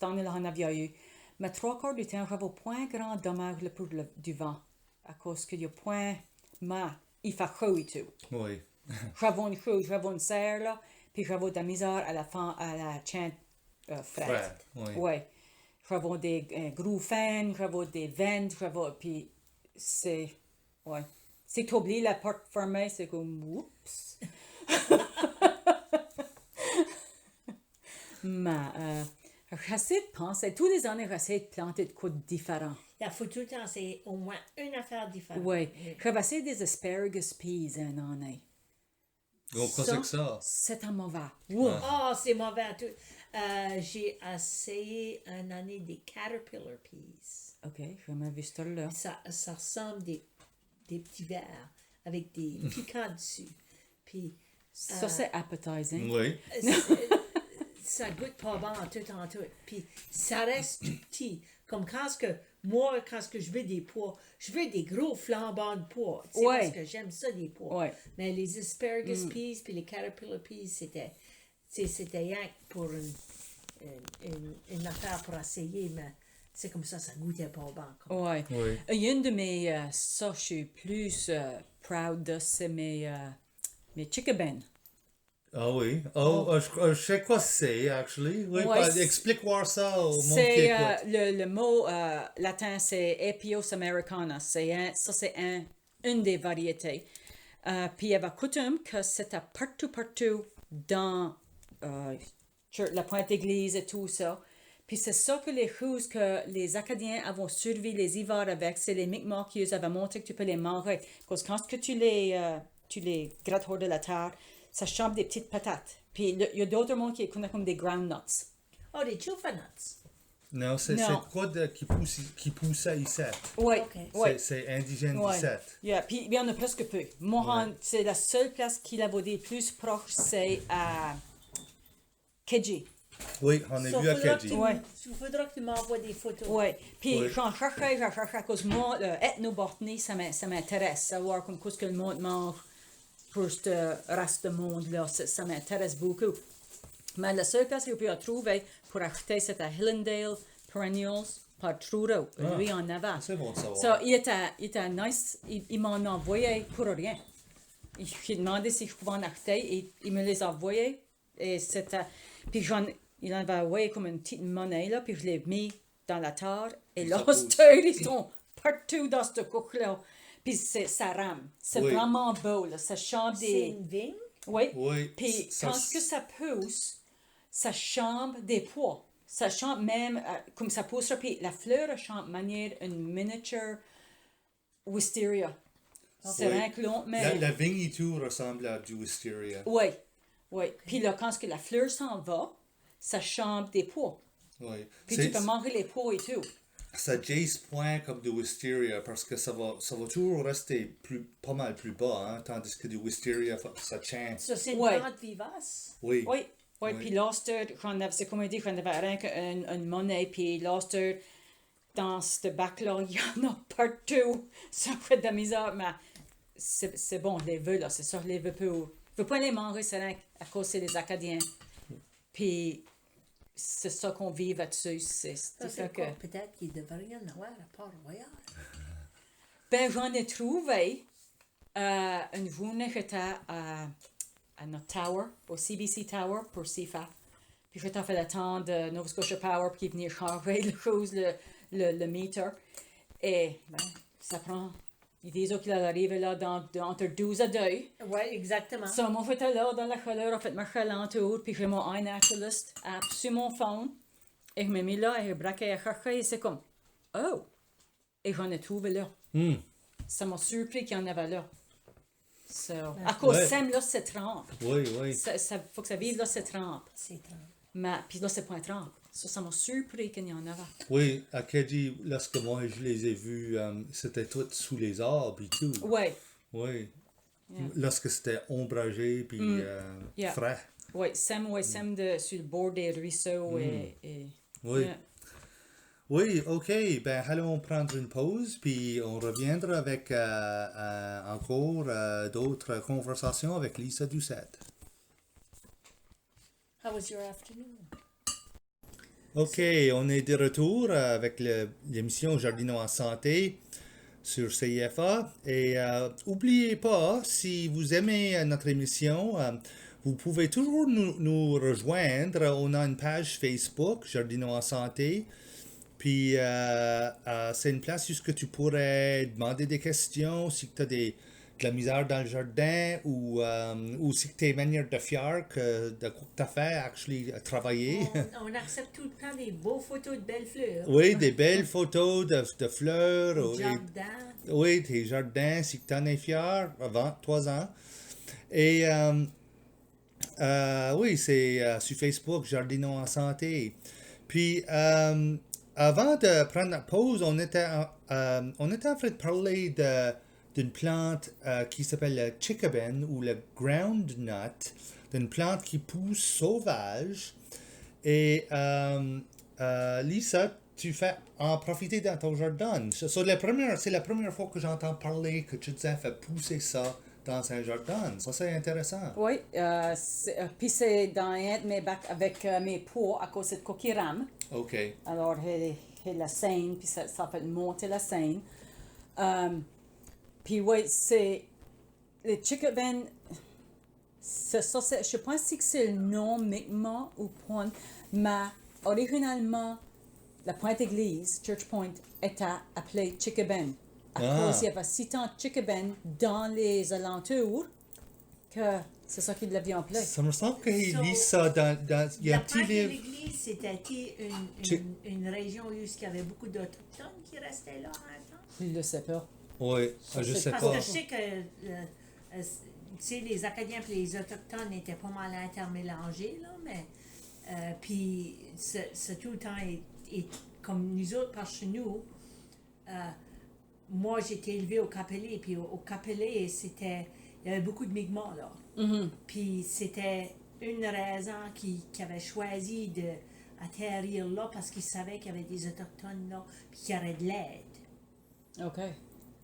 Speaker 2: année-là, on avait eu. Mais 3/4 du temps, j'avais au point grand dommage là, pour du vent. À cause qu'il y a point. Mais il fait chaud et tout.
Speaker 1: Oui.
Speaker 2: J'avais une chaud, j'avais une serre là. Puis j'avais de la misère à la chaîne frette.
Speaker 1: Oui.
Speaker 2: Ouais. J'avais des gros fans, j'avais des vents, puis c'est. Ouais. Si tu oublies la porte fermée, c'est comme oups. Mais j'essaie de penser, tous les années, j'essaie de planter de quoi de différent.
Speaker 3: Il faut tout le temps, c'est au moins une affaire différente.
Speaker 2: Oui. J'avais essayé des asparagus peas une année.
Speaker 1: Donc, qu'est-ce que ça?
Speaker 2: C'est un mauvais. Wow.
Speaker 3: Oh, c'est mauvais. J'ai essayé une année des caterpillar peas.
Speaker 2: OK, j'ai jamais vu ça là.
Speaker 3: Ça ressemble des petits verres avec des piquants dessus. Puis
Speaker 2: Ça, c'est appetizing.
Speaker 1: Oui.
Speaker 3: ça goûte pas bon en tout. Puis ça reste tout petit. Comme quand je veux des pois, je veux des gros flambants de pois. Tu sais,
Speaker 2: Ouais.
Speaker 3: parce que j'aime ça, des pois.
Speaker 2: Ouais.
Speaker 3: Mais les asparagus peas puis les caterpillar peas, c'était rien que pour une affaire pour essayer, mais c'est comme ça goûtait pas bon. Comme.
Speaker 2: Ouais.
Speaker 1: Oui.
Speaker 2: Une de mes, ça, je suis plus proud de, c'est mes chickabens.
Speaker 1: Ah oui. Oh, je sais quoi c'est, actually. Oui,
Speaker 2: Ouais,
Speaker 1: explique-moi ça au monde qui
Speaker 2: C'est
Speaker 1: écoute.
Speaker 2: le mot latin, c'est Apios americana. Ça, c'est une des variétés. Puis il y avait coutume que c'était partout dans la pointe d'église et tout ça. Puis c'est ça que les choses que les Acadiens avaient survécu les hivers avec, c'est les Mi'kmaq qui avaient montré que tu peux les manger. Parce que quand tu les grattes hors de la terre, ça chambre des petites patates. Puis il y a d'autres mondes qui connaissent comme des groundnuts.
Speaker 3: Oh, des chufanuts.
Speaker 1: Non, c'est
Speaker 2: Non.
Speaker 1: quoi qui poussait ici?
Speaker 2: Oui,
Speaker 3: Ok.
Speaker 2: oui.
Speaker 1: C'est indigène
Speaker 2: Ouais.
Speaker 1: d'ici.
Speaker 2: Yeah. Puis il y en a presque peu. Mohan, c'est la seule place qui l'a des plus proche, c'est à Keji.
Speaker 1: Oui, on a vu à Keji.
Speaker 2: Ouais.
Speaker 3: Il faudra que tu m'envoies des photos.
Speaker 2: Oui. Puis
Speaker 1: Ouais.
Speaker 2: j'en cherchais à cause moi, l'ethnobotanie, ça m'intéresse. Savoir comme qu'est-ce que le monde mange pour ce reste de monde-là, ça m'intéresse beaucoup. Mais la seule place que je peux trouver pour acheter, c'est à Hillendale Perennials par Trudeau. Lui en avant.
Speaker 1: C'est bon de savoir.
Speaker 2: So, il était nice. Il m'en a envoyé pour rien. J'ai demandé si je pouvais en acheter et il me les a envoyés. Et c'était. Puis il en avait envoyé comme une petite monnaie là, puis je l'ai mis dans la terre. Et là, ils sont partout dans ce coque-là. Puis ça rame. C'est
Speaker 1: Oui.
Speaker 2: vraiment beau là. Ça chante
Speaker 3: C'est
Speaker 2: des.
Speaker 3: une vigne?
Speaker 2: Oui.
Speaker 1: Oui.
Speaker 2: Puis
Speaker 1: Ça-
Speaker 2: quand que ça pousse, ça chambre des pois. Ça chante même comme ça pousse. Puis la fleur chante de manière une miniature wisteria. C'est
Speaker 1: Oui.
Speaker 2: rien que long, mais.
Speaker 1: La vigne et tout ressemble à du wisteria.
Speaker 2: Oui, oui. Puis là, quand que la fleur s'en va, ça chambre des pois.
Speaker 1: Oui.
Speaker 2: Puis tu peux manger les pois et tout.
Speaker 1: Ça jace point comme du wisteria parce que ça va toujours rester pas mal plus bas, hein, tandis que du wisteria, ça tient.
Speaker 3: Ça, c'est une
Speaker 2: Ouais.
Speaker 3: plante vivace?
Speaker 1: Oui.
Speaker 2: Oui, oui.
Speaker 1: Oui.
Speaker 2: Puis l'oster, c'est comme on dit, j'en avais rien qu'une monnaie, puis l'oster, dans ce bac-là, il y en a partout. Ça fait de la misère, mais c'est bon, les vœux, là, c'est ça, les vœux pour. Je veux pas les manger, c'est rien à cause c'est les Acadiens. Puis c'est ça qu'on vit là-dessus, c'est ça
Speaker 3: C'est
Speaker 2: que.
Speaker 3: quoi? Peut-être qu'il devrait y en avoir à Port-Royal.
Speaker 2: Ben, j'en ai trouvé une journée, j'étais à notre tower, au CBC Tower, pour CFA. Puis j'étais fait le temps de Nova Scotia Power qui venait changer le meter. Et ben, ça prend. Ils disent qu'il arrive là entre 12 à 2.
Speaker 3: Oui, exactement.
Speaker 2: So, moi, j'étais là dans la chaleur, en fait, ma alentour, puis j'ai mon iNaturalist app sur mon phone. Et je me mis là, et je braquais à chercher, et c'est comme, oh! Et j'en ai trouvé là. ça m'a surpris qu'il y en avait là. So, à cause
Speaker 1: Ouais.
Speaker 2: Sam, là, c'est trempe.
Speaker 1: Oui.
Speaker 2: Ça faut que ça vive, là, c'est trempe.
Speaker 3: C'est trempe.
Speaker 2: Mais, puis là, c'est pas un trempe. Ça m'a surpris qu'il y en avait.
Speaker 1: Oui, à Kedji, lorsque moi je les ai vus, c'était tout sous les arbres et tout.
Speaker 2: Ouais.
Speaker 1: Oui.
Speaker 2: Yeah.
Speaker 1: Lorsque c'était ombragé puis
Speaker 2: Yeah.
Speaker 1: frais.
Speaker 2: Ouais, Sam sur le bord des ruisseaux et
Speaker 1: Oui.
Speaker 2: yeah.
Speaker 1: Oui, ok. Ben, allons prendre une pause, puis on reviendra avec encore d'autres conversations avec Lisa Doucette.
Speaker 3: How was your afternoon?
Speaker 1: Ok, on est de retour avec l'émission Jardino en santé sur CIFA. Et n'oubliez pas, si vous aimez notre émission, vous pouvez toujours nous rejoindre. On a une page Facebook, Jardino en santé. Puis c'est une place où tu pourrais demander des questions si tu as de la misère dans le jardin ou si tu es manière de fier de quoi tu as fait, actually, travailler.
Speaker 3: On accepte tout le temps des beaux photos de belles fleurs.
Speaker 1: Oui, des belles photos de fleurs.
Speaker 3: Des jardins.
Speaker 1: Oui, tes jardins, si tu en es fier, avant 3 ans. Et oui, c'est sur Facebook, Jardino en santé. Puis, avant de prendre la pause, on était en train de parler d'une plante qui s'appelle le chickabin ou le groundnut, d'une plante qui pousse sauvage. Et Lisa, tu fais en profiter dans ton jardin. C'est la première fois que j'entends parler que tu disais fait pousser ça dans un jardin. Ça, c'est intéressant.
Speaker 2: Oui, puis c'est dans un de mes bacs avec mes pots à cause de coquille rame.
Speaker 1: OK.
Speaker 2: Alors, il la scène, puis ça fait monter la scène. Puis oui, c'est le chickabin. Je pense que c'est le nom Mi'kmaq ou Point, mais originalement, la Pointe-Église, Church Point, était appelée Chickabin. À cause il y avait si tant de chickabin dans les alentours que c'est ça qui l'avait appelé.
Speaker 1: Ça me semble qu'il lit ça dans il y a
Speaker 3: La
Speaker 1: un petit
Speaker 3: Pointe de
Speaker 1: livre.
Speaker 3: l'Église, c'était une région où il y avait beaucoup d'Autochtones qui restaient là un temps.
Speaker 2: Il le sait pas.
Speaker 1: Oui, je sais
Speaker 3: Parce
Speaker 1: pas.
Speaker 3: que je sais que tu sais, les Acadiens et les Autochtones étaient pas mal intermélangés, là, mais puis c'est tout le temps et comme nous autres, parce que nous, moi j'étais élevée au Capelé, puis au Capelé, il y avait beaucoup de Mi'kmaq là.
Speaker 2: Mm-hmm.
Speaker 3: Puis c'était une raison qui avait choisi d'atterrir là parce qu'ils savaient qu'il y avait des Autochtones là, puis qu'il y aurait de l'aide.
Speaker 2: OK.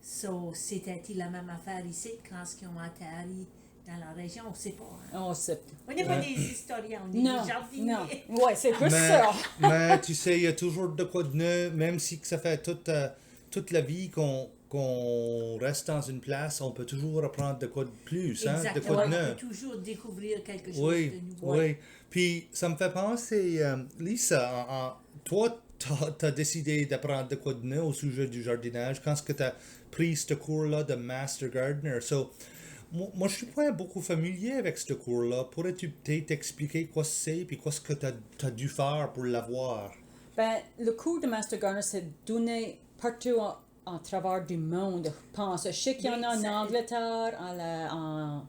Speaker 3: So, c'était la même affaire ici quand ils ont atterri dans la région, on ne sait pas. Hein.
Speaker 2: On sait.
Speaker 3: On n'est pas des historiens, on est
Speaker 2: Non,
Speaker 3: des jardiniers.
Speaker 2: non. Ouais, c'est plus
Speaker 1: Mais,
Speaker 2: ça.
Speaker 1: mais tu sais, il y a toujours de quoi de neuf, même si que ça fait toute la vie qu'on reste dans une place, on peut toujours apprendre de quoi de plus, hein, de
Speaker 3: Exactement,
Speaker 1: quoi de
Speaker 3: on
Speaker 1: neuf.
Speaker 3: peut toujours découvrir quelque chose
Speaker 1: Oui,
Speaker 3: de nouveau.
Speaker 1: oui. Puis ça me fait penser, Lisa, toi, tu as décidé d'apprendre de quoi de neuf au sujet du jardinage quand tu as pris ce cours-là de Master Gardener. So, moi, je suis pas beaucoup familier avec ce cours-là. Pourrais-tu peut-être expliquer quoi c'est et quoi ce que tu as dû faire pour l'avoir?
Speaker 2: Ben, le cours de Master Gardener, c'est donné partout en travers du monde. Je pense. Je sais qu'il y en a
Speaker 3: Oui,
Speaker 2: en Angleterre,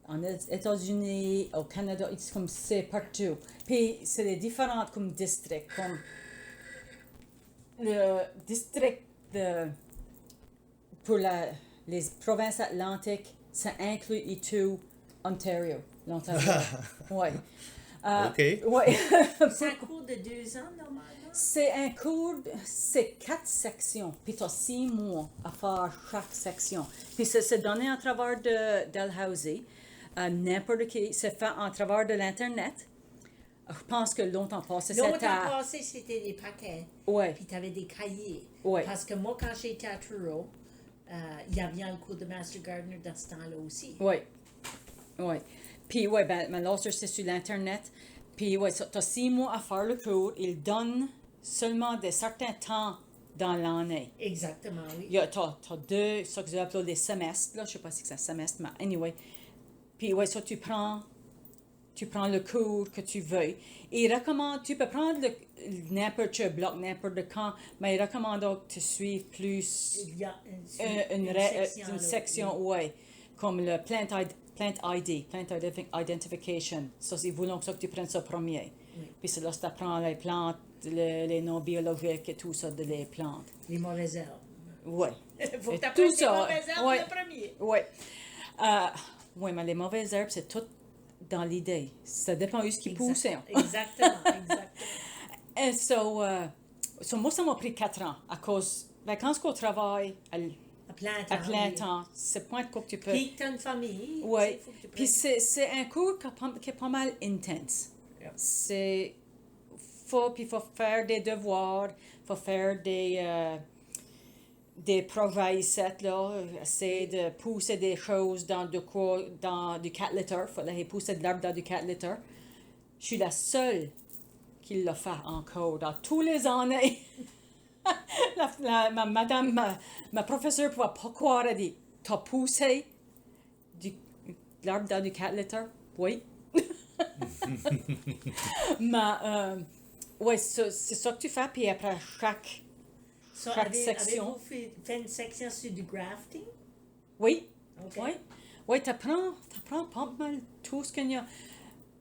Speaker 2: en États-Unis, au Canada, comme c'est partout. Puis c'est les différents comme districts, comme le district pour les provinces atlantiques, ça inclut et tout Ontario, l'Ontario. Oui.
Speaker 1: OK.
Speaker 2: Ouais.
Speaker 3: C'est un cours de 2 ans, normalement.
Speaker 2: C'est un cours, c'est 4 sections, puis tu as 6 mois à faire chaque section. Puis c'est donné à travers de Dalhousie, n'importe qui, c'est fait à travers de l'Internet. Je pense que longtemps passé,
Speaker 3: Longtemps
Speaker 2: c'était...
Speaker 3: passé, c'était des paquets.
Speaker 2: Ouais.
Speaker 3: Puis tu avais des cahiers.
Speaker 2: Ouais.
Speaker 3: Parce que moi, quand j'étais à Truro, il y avait un cours de Master Gardener dans ce temps-là aussi.
Speaker 2: Oui, oui. Puis, oui, ben là, c'est sur l'Internet. Puis, oui, tu as 6 mois à faire le cours. Ils donnent seulement de certains temps dans l'année.
Speaker 3: Exactement, oui.
Speaker 2: Tu as 2, ça que j'ai appelé des semestres, là, je ne sais pas si c'est un semestre, mais anyway. Puis, oui, ça, tu prends le cours que tu veux. Et il recommande, tu peux prendre n'importe quel bloc, n'importe quand, mais il recommande que tu suives plus
Speaker 3: Il y a
Speaker 2: une section, ouais, comme le plant ID, identification. Ça, ils voulaient que tu prennes ça premier.
Speaker 3: Oui.
Speaker 2: Puis c'est là que tu apprends les plantes, les noms biologiques et tout ça de les plantes.
Speaker 3: Les mauvaises herbes.
Speaker 2: Ouais.
Speaker 3: Il faut
Speaker 2: Et
Speaker 3: que tu apprennes
Speaker 2: tout
Speaker 3: les
Speaker 2: ça,
Speaker 3: mauvaises herbes
Speaker 2: ouais.
Speaker 3: le premier.
Speaker 2: Ouais. Oui, mais les mauvaises herbes, c'est tout dans l'idée. Ça dépend de ce qui pousse. Hein.
Speaker 3: Exactement, exactement.
Speaker 2: Et so moi, ça m'a pris 4 ans à cause, quand on travaille à plein temps, c'est point de quoi que tu peux.
Speaker 3: Puis tu as une famille.
Speaker 2: Oui.
Speaker 3: Faut que tu
Speaker 2: Puis
Speaker 3: prennes-
Speaker 2: c'est un cours qui est pas mal intense.
Speaker 3: Yeah.
Speaker 2: Puis faut faire des devoirs, faut faire des progrès ici, là, essayer de pousser des choses dans du 4 litres, faut aller pousser de l'herbe dans du 4 litres. Je suis la seule qui l'a fait encore dans tous les années. Ma professeure ne pouvait pas croire, elle dit, t'as poussé de l'herbe dans du 4 litres? Oui. Mais, ouais, c'est ça que tu fais, puis après chaque section.
Speaker 3: Avez-vous fait une section sur du grafting?
Speaker 2: Oui.
Speaker 3: OK.
Speaker 2: Oui. Oui, t'apprends pas mal tout ce qu'il y a.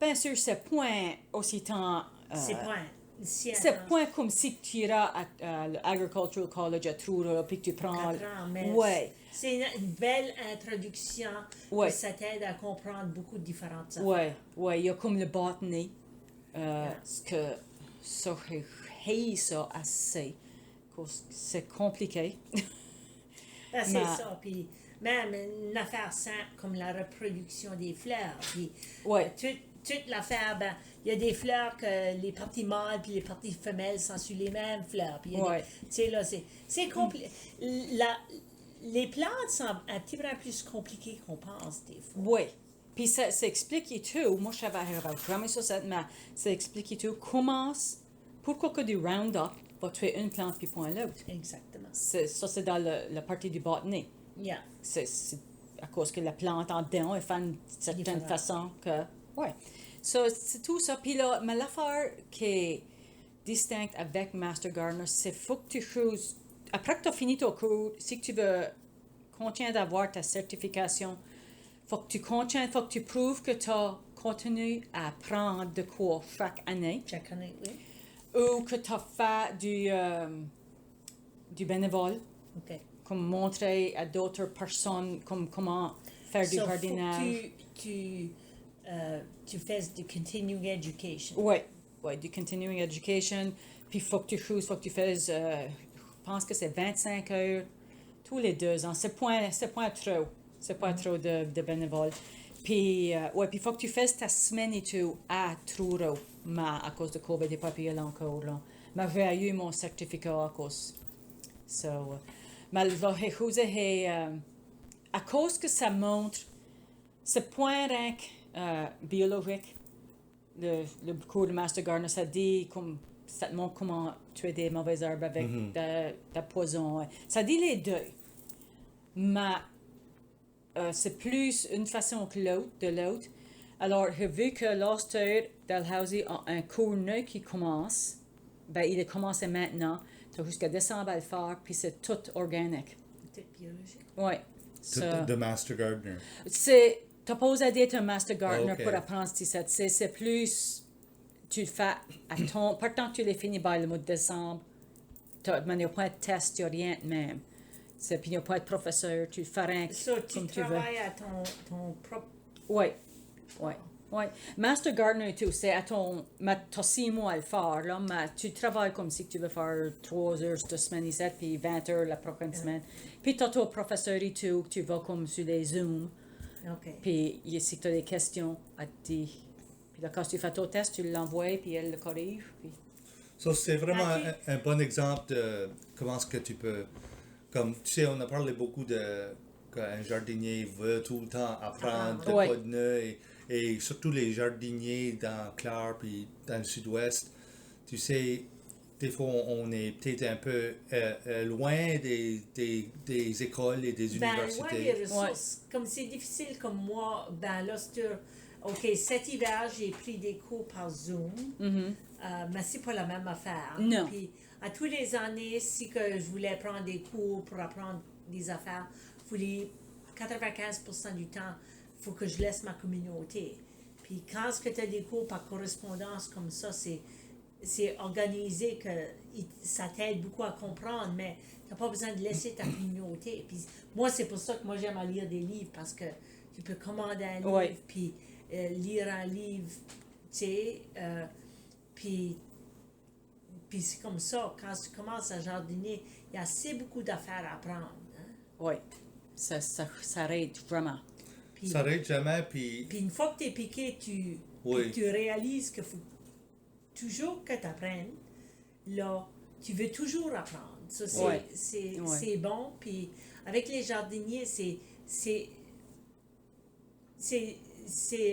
Speaker 2: Bien sûr, c'est point aussi tant.
Speaker 3: C'est pas une science.
Speaker 2: C'est point comme si tu iras à l'Agricultural College à Truro, puis que tu prends.
Speaker 3: 4 ans, mais
Speaker 2: Ouais.
Speaker 3: c'est une belle introduction.
Speaker 2: Ouais.
Speaker 3: Et ça t'aide à comprendre beaucoup de différentes affaires.
Speaker 2: Ouais, ouais, il y a comme le botany. Ce que ça, ça assez. Cause c'est compliqué.
Speaker 3: Ben, c'est
Speaker 2: Mais-
Speaker 3: ça. Puis même une affaire simple comme la reproduction des fleurs. Puis
Speaker 2: Ouais.
Speaker 3: toute l'affaire, ben, il y a des fleurs que les parties mâles puis les parties femelles sont sur les mêmes fleurs. Puis il y a
Speaker 2: Ouais.
Speaker 3: tu sais, là, c'est compliqué. Les plantes sont un petit peu plus compliquées qu'on pense des fois.
Speaker 2: Oui. Puis ça explique et tout. Moi, je savais jamais ça, mais ça explique et tout. Pourquoi que du Roundup va tuer une plante puis point l'autre?
Speaker 3: Exactement.
Speaker 2: Ça, c'est dans la partie du botany.
Speaker 3: Yeah.
Speaker 2: C'est à cause que la plante en dedans, elle fait une certaine
Speaker 3: Différent.
Speaker 2: façon que... Ouais. So, c'est tout ça. Puis là, mais l'affaire qui est distincte avec Master Gardener, c'est faut que tu choisis... Après que tu as fini ton cours, si tu veux continuer d'avoir ta certification, faut que tu prouves que tu as continué à apprendre de quoi chaque année,
Speaker 3: Chaque année, oui.
Speaker 2: ou que tu as fait du bénévole,
Speaker 3: OK.
Speaker 2: comme montrer à d'autres personnes comment faire du
Speaker 3: So, faut
Speaker 2: jardinage.
Speaker 3: que tu fasses du continuing education.
Speaker 2: Oui, ouais, du continuing education. Puis faut que tu fasses, je pense que c'est 25 heures tous les 2 ans. C'est point trop. C'est pas trop de bénévoles. Puis, ouais, puis faut que tu fasses ta semaine et tout à Truro. Mais à cause de COVID, j'ai pas pu y aller encore, là. Mais j'ai eu mon certificat à cause. So, mais la chose est, à cause que ça montre, c'est point rien que, biologique. Le cours de Master Gardener, ça dit ça te montre comment tuer des mauvaises herbes avec de poison. Ça dit les deux. Mais c'est plus une façon que l'autre. Alors, j'ai vu que l'Oster Dalhousie a un cours neuf qui commence. Ben, il a commencé maintenant. Tu as jusqu'à décembre à le faire, puis c'est tout organique.
Speaker 3: Tout biologique.
Speaker 2: Oui.
Speaker 1: De Master Gardener.
Speaker 2: T'as pas osé d'être un Master Gardener
Speaker 1: Ok.
Speaker 2: pour apprendre ça. C'est plus, tu le fais à ton, pourtant que tu l'as fini par le mois de décembre, il n'y a pas de test, il n'y a rien de même. Puis il n'y a pas de professeur, tu le fais rien
Speaker 3: So, tu
Speaker 2: comme tu veux.
Speaker 3: travailles à ton propre...
Speaker 2: Oui, oui, oui. Master Gardener et tout, c'est à ton, t'as 6 mois à le faire, là, mais tu travailles comme si tu veux faire 3 heures cette semaine ici, puis 20 heures la prochaine semaine. Puis t'as ton professeur et tout, tu vas comme sur les Zooms.
Speaker 3: OK.
Speaker 2: Puis si tu as des questions, elle te dit. Puis là, quand tu fais ton test, tu l'envoies, puis elle le corrige. Puis...
Speaker 1: Ça, c'est vraiment
Speaker 3: Ok.
Speaker 1: un bon exemple de comment est-ce que tu peux... Comme, tu sais, on a parlé beaucoup de qu'un jardinier veut tout le temps apprendre de
Speaker 2: Ouais.
Speaker 1: quoi de neuf et surtout les jardiniers dans Clare puis dans le sud-ouest. Tu sais, des fois, on est peut-être un peu loin des écoles et des
Speaker 3: Ben,
Speaker 1: universités.
Speaker 3: ouais, les ressources. Comme c'est difficile comme moi, ben là, OK, cet hiver, j'ai pris des cours par Zoom, mais c'est pas la même affaire.
Speaker 2: Non.
Speaker 3: Puis, à tous les années, si que je voulais prendre des cours pour apprendre des affaires, 95% du temps, il faut que je laisse ma communauté. Puis, quand tu as des cours par correspondance comme ça, c'est organisé que ça t'aide beaucoup à comprendre, mais tu n'as pas besoin de laisser ta communauté. Puis, moi, c'est pour ça que moi, j'aime à lire des livres, parce que tu peux commander un livre,
Speaker 2: Ouais.
Speaker 3: puis lire un livre, tu sais, puis c'est comme ça, quand tu commences à jardiner, il y a assez beaucoup d'affaires à apprendre. Hein?
Speaker 2: Oui, ça aide vraiment.
Speaker 3: Puis,
Speaker 1: Ça n'arrête jamais, puis
Speaker 3: puis une fois que tu es piqué, tu réalises qu'il faut toujours que tu apprennes. Là, tu veux toujours apprendre. Ça, c'est bon. Puis avec les jardiniers, c'est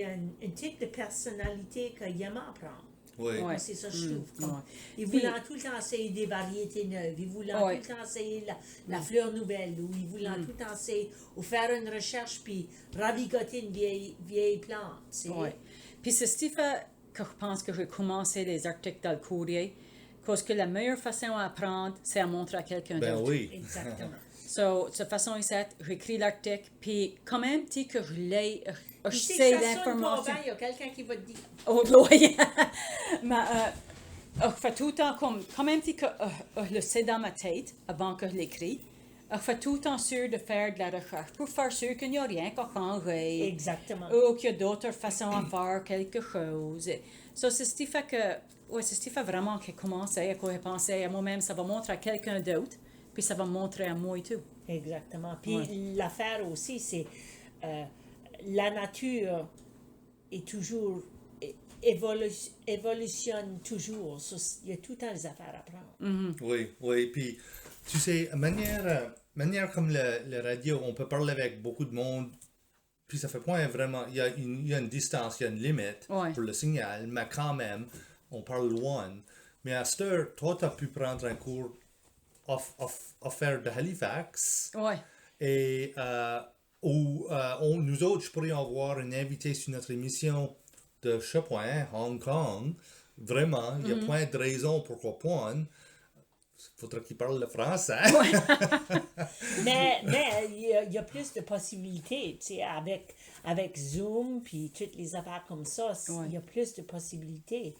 Speaker 3: un type de personnalité qu'ils aiment apprendre.
Speaker 1: oui.
Speaker 2: Ouais.
Speaker 3: Moi, c'est ça que je trouve. Comme,
Speaker 2: ouais.
Speaker 3: Ils
Speaker 2: Puis-
Speaker 3: voulaient tout le temps essayer des variétés neuves. Ils voulaient
Speaker 2: Ouais.
Speaker 3: tout le temps essayer la fleur nouvelle. Ou ils voulaient tout le temps essayer ou faire une recherche puis ravigoter une vieille plante. Tu sais.
Speaker 2: Ouais. Puis c'est ce qui fait que je pense que j'ai commencé les articles dans le courrier, parce que la meilleure façon à apprendre, c'est à montrer à quelqu'un
Speaker 1: Ben
Speaker 2: d'autre.
Speaker 1: oui.
Speaker 3: Exactement.
Speaker 2: So, de cette façon ici, j'écris l'article, puis quand même, tu sais, que je l'ai, je
Speaker 3: Tu sais
Speaker 2: sais
Speaker 3: que ça sonne pas
Speaker 2: l'information.
Speaker 3: bien, il y a quelqu'un qui va te dire.
Speaker 2: Oh, oui. Mais je fais tout le temps comme, quand même, tu sais, que je le sais dans ma tête avant que je l'écris. Je fais tout le temps sûr de faire de la recherche pour faire sûr qu'il n'y a rien qu'à changer.
Speaker 3: Exactement.
Speaker 2: Ou qu'il y a d'autres façons à faire quelque chose. So, c'est ce qui fait que, ouais, c'est ce qui fait vraiment que j'ai commencé à penser à moi-même, ça va montrer à quelqu'un d'autre, puis ça va montrer à moi et tout.
Speaker 3: Exactement. Puis
Speaker 2: Ouais.
Speaker 3: l'affaire aussi, c'est la nature est toujours évolutionne toujours. So, il y a tout le temps des affaires à prendre.
Speaker 1: Oui, oui. Puis, tu sais, manière comme le radio, on peut parler avec beaucoup de monde. Puis, ça fait point vraiment. Il y a une distance, il y a une limite
Speaker 2: Ouais.
Speaker 1: pour le signal, mais quand même, on parle loin. Mais à cette heure, toi, tu as pu prendre un cours offert de Halifax.
Speaker 2: Ouais.
Speaker 1: Et nous autres, je pourrais avoir une invitée sur notre émission de ce point, Hong Kong. Vraiment, il n'y a point de raison pourquoi point. Il faudrait qu'il parle le français.
Speaker 3: Mais il y a plus de possibilités, tu sais, avec Zoom, puis toutes les affaires comme ça, il y a plus de possibilités.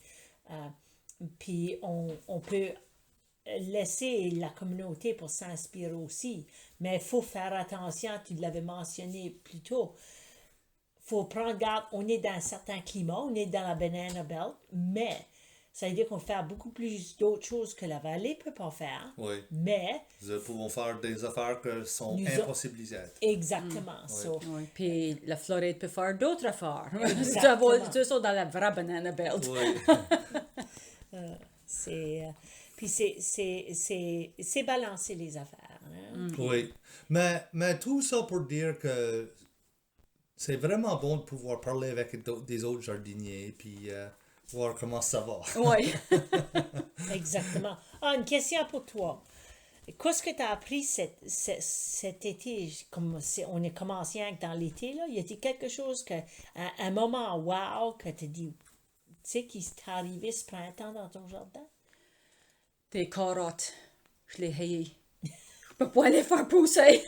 Speaker 3: Puis on peut laisser la communauté pour s'inspirer aussi. Mais il faut faire attention, tu l'avais mentionné plus tôt. Il faut prendre garde, on est dans un certain climat, on est dans la Banana Belt, mais ça veut dire qu'on fait beaucoup plus d'autres choses que la vallée ne peut pas faire.
Speaker 1: Oui.
Speaker 3: Mais,
Speaker 1: Nous pouvons faire des affaires qui sont
Speaker 3: Nous
Speaker 1: impossibilisables.
Speaker 3: exactement. So,
Speaker 2: Ouais. Puis la Floride peut faire d'autres affaires.
Speaker 3: Exactement.
Speaker 2: Tu ça dans la vraie banana belt.
Speaker 1: Oui.
Speaker 3: puis c'est balancer les affaires. Hein?
Speaker 1: Oui. Mais tout ça pour dire que c'est vraiment bon de pouvoir parler avec des autres jardiniers puis voir comment ça va.
Speaker 2: Oui.
Speaker 3: Exactement. Ah, une question pour toi. Qu'est-ce que tu as appris cet été? Comme on est commencé dans l'été, là. Y a-t-il quelque chose un moment wow que tu dis, tu sais, qui t'est arrivé ce printemps dans ton jardin?
Speaker 2: Des carottes. Je les haïs. Je peux pas les faire pousser.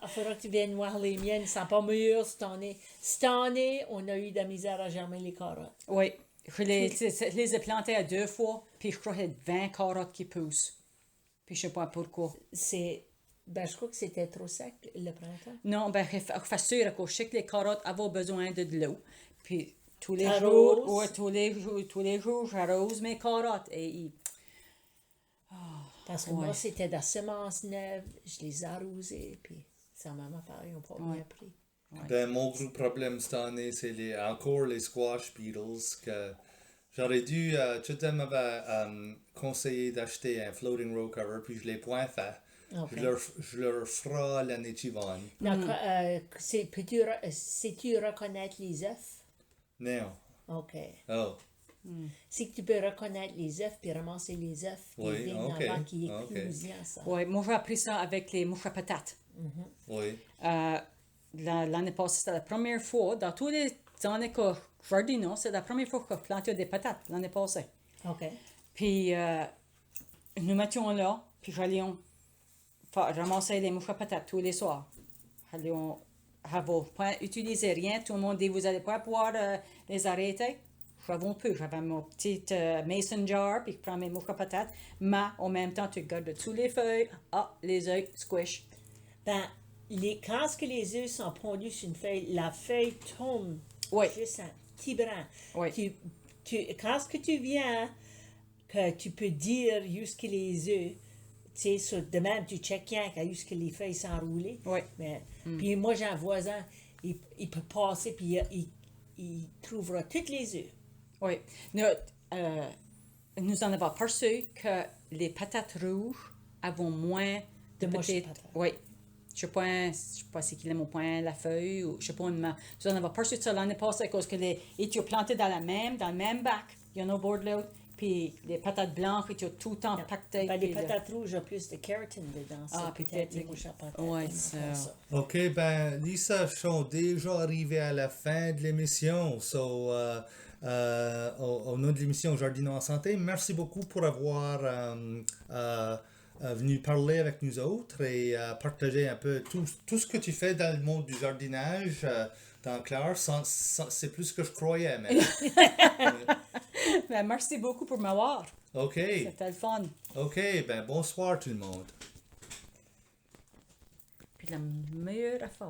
Speaker 3: Il faudra que tu viennes voir les miennes, ça pas mûr cette année. Cette année, on a eu de la misère à germer les carottes.
Speaker 2: Oui. Je les ai plantées à 2 fois, puis je crois qu'il y a 20 carottes qui poussent. Puis je sais pas pourquoi.
Speaker 3: Je crois que c'était trop sec le printemps.
Speaker 2: Non, ben, je fais sûr que je sais que les carottes avaient besoin de l'eau. Puis tous les
Speaker 3: T'arroses?
Speaker 2: jours, ouais, tous les jours, j'arrose mes carottes. Et
Speaker 3: Parce que
Speaker 2: Ouais.
Speaker 3: moi, c'était de la semence neuve, je les arrosais, puis ça m'a fait, ils n'ont pas bien pris.
Speaker 1: Ben, mon gros problème cette année, c'est encore les squash beetles. Que j'aurais dû, tu m'avais conseillé d'acheter un floating row cover, puis je l'ai point fait.
Speaker 3: Ok.
Speaker 1: Je leur ferai l'année suivante.
Speaker 3: Donc, sais-tu reconnaître les œufs?
Speaker 1: Non.
Speaker 3: OK.
Speaker 1: Oh.
Speaker 3: C'est que tu peux reconnaître les œufs puis ramasser les œufs
Speaker 1: Oui,
Speaker 3: des vignes
Speaker 1: ok,
Speaker 3: avant qu'ils
Speaker 1: ok.
Speaker 3: éclosionent, ça.
Speaker 2: ouais, moi j'ai appris ça avec les mouches à patates.
Speaker 1: Oui.
Speaker 2: l'année passée, c'était la première fois, dans tous les années que jardinons, c'est la première fois que je plantais des patates, l'année passée.
Speaker 3: OK.
Speaker 2: Puis, nous mettions là, puis j'allions ramasser les mouches à patates tous les soirs. Allions, pas utiliser rien, tout le monde dit, vous n'allez pas pouvoir les arrêter. J'avais peu, j'avais mon petit mason jar, puis je prends mes mouches à patates, mais en même temps, tu gardes tous les feuilles, les œufs, squish.
Speaker 3: Ben, quand que les œufs sont pondus sur une feuille, la feuille tombe
Speaker 2: Oui.
Speaker 3: juste un petit brin.
Speaker 2: Oui.
Speaker 3: Quand que tu viens, que tu peux dire jusque les œufs, tu sais, de même, tu checkes rien quand jusque les feuilles sont roulées.
Speaker 2: Oui.
Speaker 3: Mais, puis moi, j'ai un voisin, il peut passer, puis il trouvera toutes les œufs.
Speaker 2: Oui. Nous en avons perçu que les patates rouges avaient moins
Speaker 3: De mouches à
Speaker 2: petites.
Speaker 3: patates.
Speaker 2: Oui. Je ne sais pas si qu'il est mon point, la feuille, ou je sais pas, nous en avons perçu ça l'année passée à cause que les étaient plantés dans le même bac, il y en a au bord de l'autre, puis les patates blanches étaient tout le temps pactées.
Speaker 3: Ben, les
Speaker 2: puis
Speaker 3: patates rouges ont plus de keratin dedans.
Speaker 2: Ah,
Speaker 3: c'est
Speaker 2: peut-être
Speaker 3: les mouches à patates.
Speaker 2: Ouais,
Speaker 3: qui
Speaker 2: ça.
Speaker 3: font ça.
Speaker 1: OK, ben, Lisa, je suis déjà arrivé à la fin de l'émission. Au nom de l'émission Jardinons en santé, merci beaucoup pour avoir venu parler avec nous autres et partager un peu tout ce que tu fais dans le monde du jardinage dans Claire. C'est plus que je croyais, mais...
Speaker 2: Ben, merci beaucoup pour m'avoir.
Speaker 1: OK,
Speaker 2: C'était le fun.
Speaker 1: OK, ben, bonsoir tout le monde.
Speaker 2: Puis la meilleure affaire.